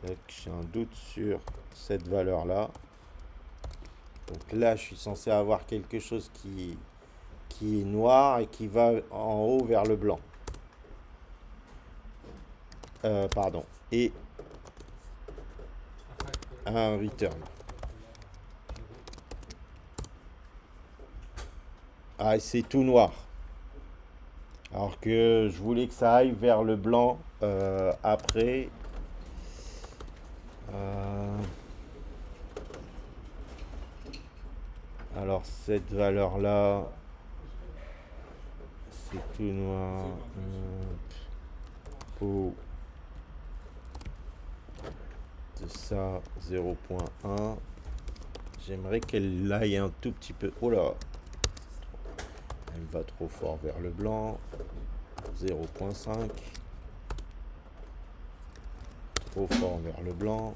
Speaker 1: Donc, j'ai un doute sur cette valeur-là. Donc là, je suis censé avoir quelque chose qui est noir et qui va en haut vers le blanc. Pardon. Et un return. Ah, c'est tout noir. Alors que je voulais que ça aille vers le blanc après. Euh, alors cette valeur-là, c'est tout noir. Pour de ça 0.1. J'aimerais qu'elle aille un tout petit peu. Oh là, elle va trop fort vers le blanc. 0.5. Trop fort vers le blanc.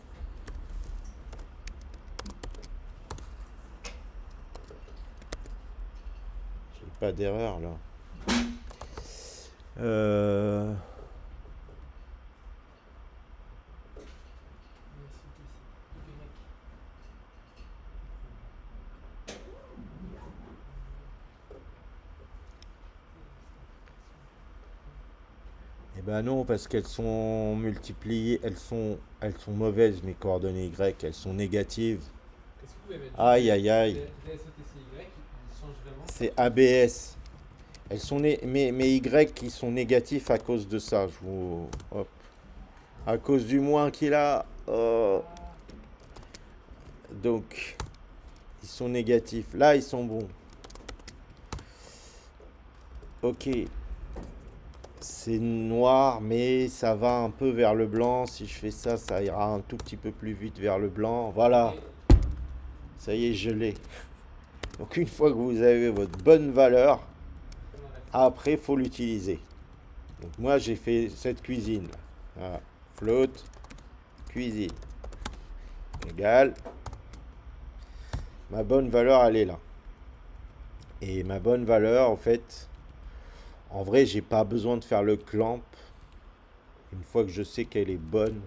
Speaker 1: J'ai pas d'erreur là. Euh... Eh ben non, parce qu'elles sont multipliées, elles sont mauvaises mes coordonnées Y, elles sont négatives.
Speaker 2: Est-ce que vous pouvez mettre juste
Speaker 1: Aïe aïe aïe,
Speaker 2: DSOTCY, il change vraiment?
Speaker 1: c'est ABS. Mes Y qui sont négatifs à cause de ça. Hop. À cause du moins qu'il a. Donc, ils sont négatifs. Là, ils sont bons. Ok. C'est noir, mais ça va un peu vers le blanc. Si je fais ça, ça ira un tout petit peu plus vite vers le blanc. Voilà. Ça y est, je l'ai. Donc, une fois que vous avez votre bonne valeur, après, il faut l'utiliser. Donc, moi, j'ai fait cette cuisine. Voilà. Float, cuisine. Égal. Ma bonne valeur, elle est là. Et ma bonne valeur, en fait, en vrai, j'ai pas besoin de faire le clamp. Une fois que je sais qu'elle est bonne.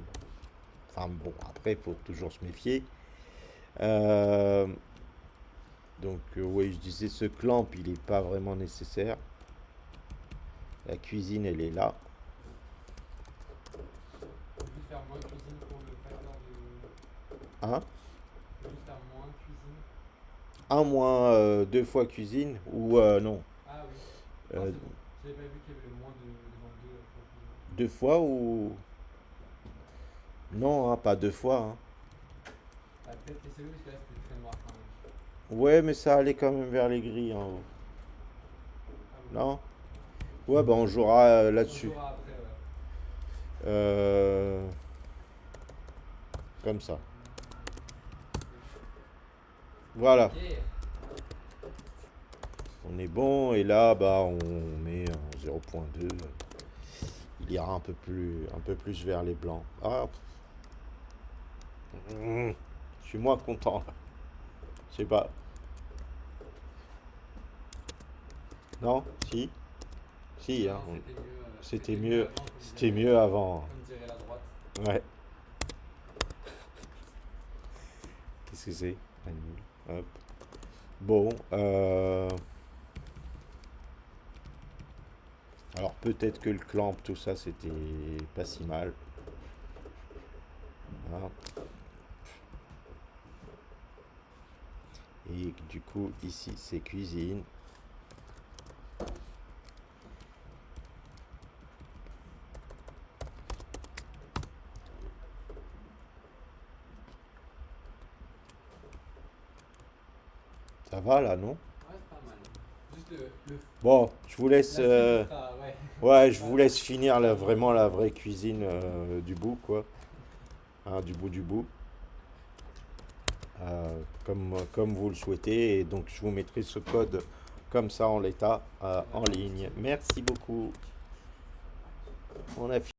Speaker 1: Enfin bon, après, il faut toujours se méfier. Euh, donc, oui, je disais, ce clamp, il n'est pas vraiment nécessaire. La cuisine, elle est là.
Speaker 2: On peut juste faire moins cuisine pour le facteur de.
Speaker 1: Hein?
Speaker 2: On peut juste faire moins cuisine.
Speaker 1: Un moins deux fois cuisine. Ou non.
Speaker 2: Ah oui. Non,
Speaker 1: euh,
Speaker 2: c'est bon. J'avais pas vu qu'il y avait le moins de devant deux fois cuisine.
Speaker 1: deux fois ou... Non, hein, pas deux fois, hein.
Speaker 2: Ah, peut-être laissez-le parce que là c'était très noir quand même.
Speaker 1: Ouais, mais ça allait quand même vers les gris en haut.
Speaker 2: Ah oui.
Speaker 1: Non? Ouais, bah on jouera
Speaker 2: On
Speaker 1: là-dessus.
Speaker 2: jouera après, ouais.
Speaker 1: Euh, Comme ça. Voilà.
Speaker 2: Yeah.
Speaker 1: On est bon. Et là, bah, on met en 0.2. Il ira un peu plus vers les blancs. Ah, je suis moins content là. Je sais pas. Non? Si? Si, hein.
Speaker 2: Non,
Speaker 1: C'était
Speaker 2: mieux
Speaker 1: mieux.
Speaker 2: avant,
Speaker 1: C'était mieux avant.
Speaker 2: comme dirait la droite.
Speaker 1: Ouais. Qu'est-ce que c'est? Annule. Hop. Bon. Alors peut-être que le clamp, tout ça, c'était pas si mal. Hein. Et du coup, ici, c'est cuisine. Ça va là, non?
Speaker 2: Ouais, c'est pas mal. Juste
Speaker 1: Bon, je vous laisse.
Speaker 2: la suite sera, ouais,
Speaker 1: Ouais, je
Speaker 2: sera
Speaker 1: vous laisse finir là,
Speaker 2: totalement
Speaker 1: vraiment la
Speaker 2: différente.
Speaker 1: vraie cuisine du bout, quoi. Hein, du bout du bout. Comme vous le souhaitez. Et donc, je vous mettrai ce code comme ça en l'état en
Speaker 2: D'accord, merci
Speaker 1: ligne.
Speaker 2: beaucoup.
Speaker 1: Merci beaucoup. On a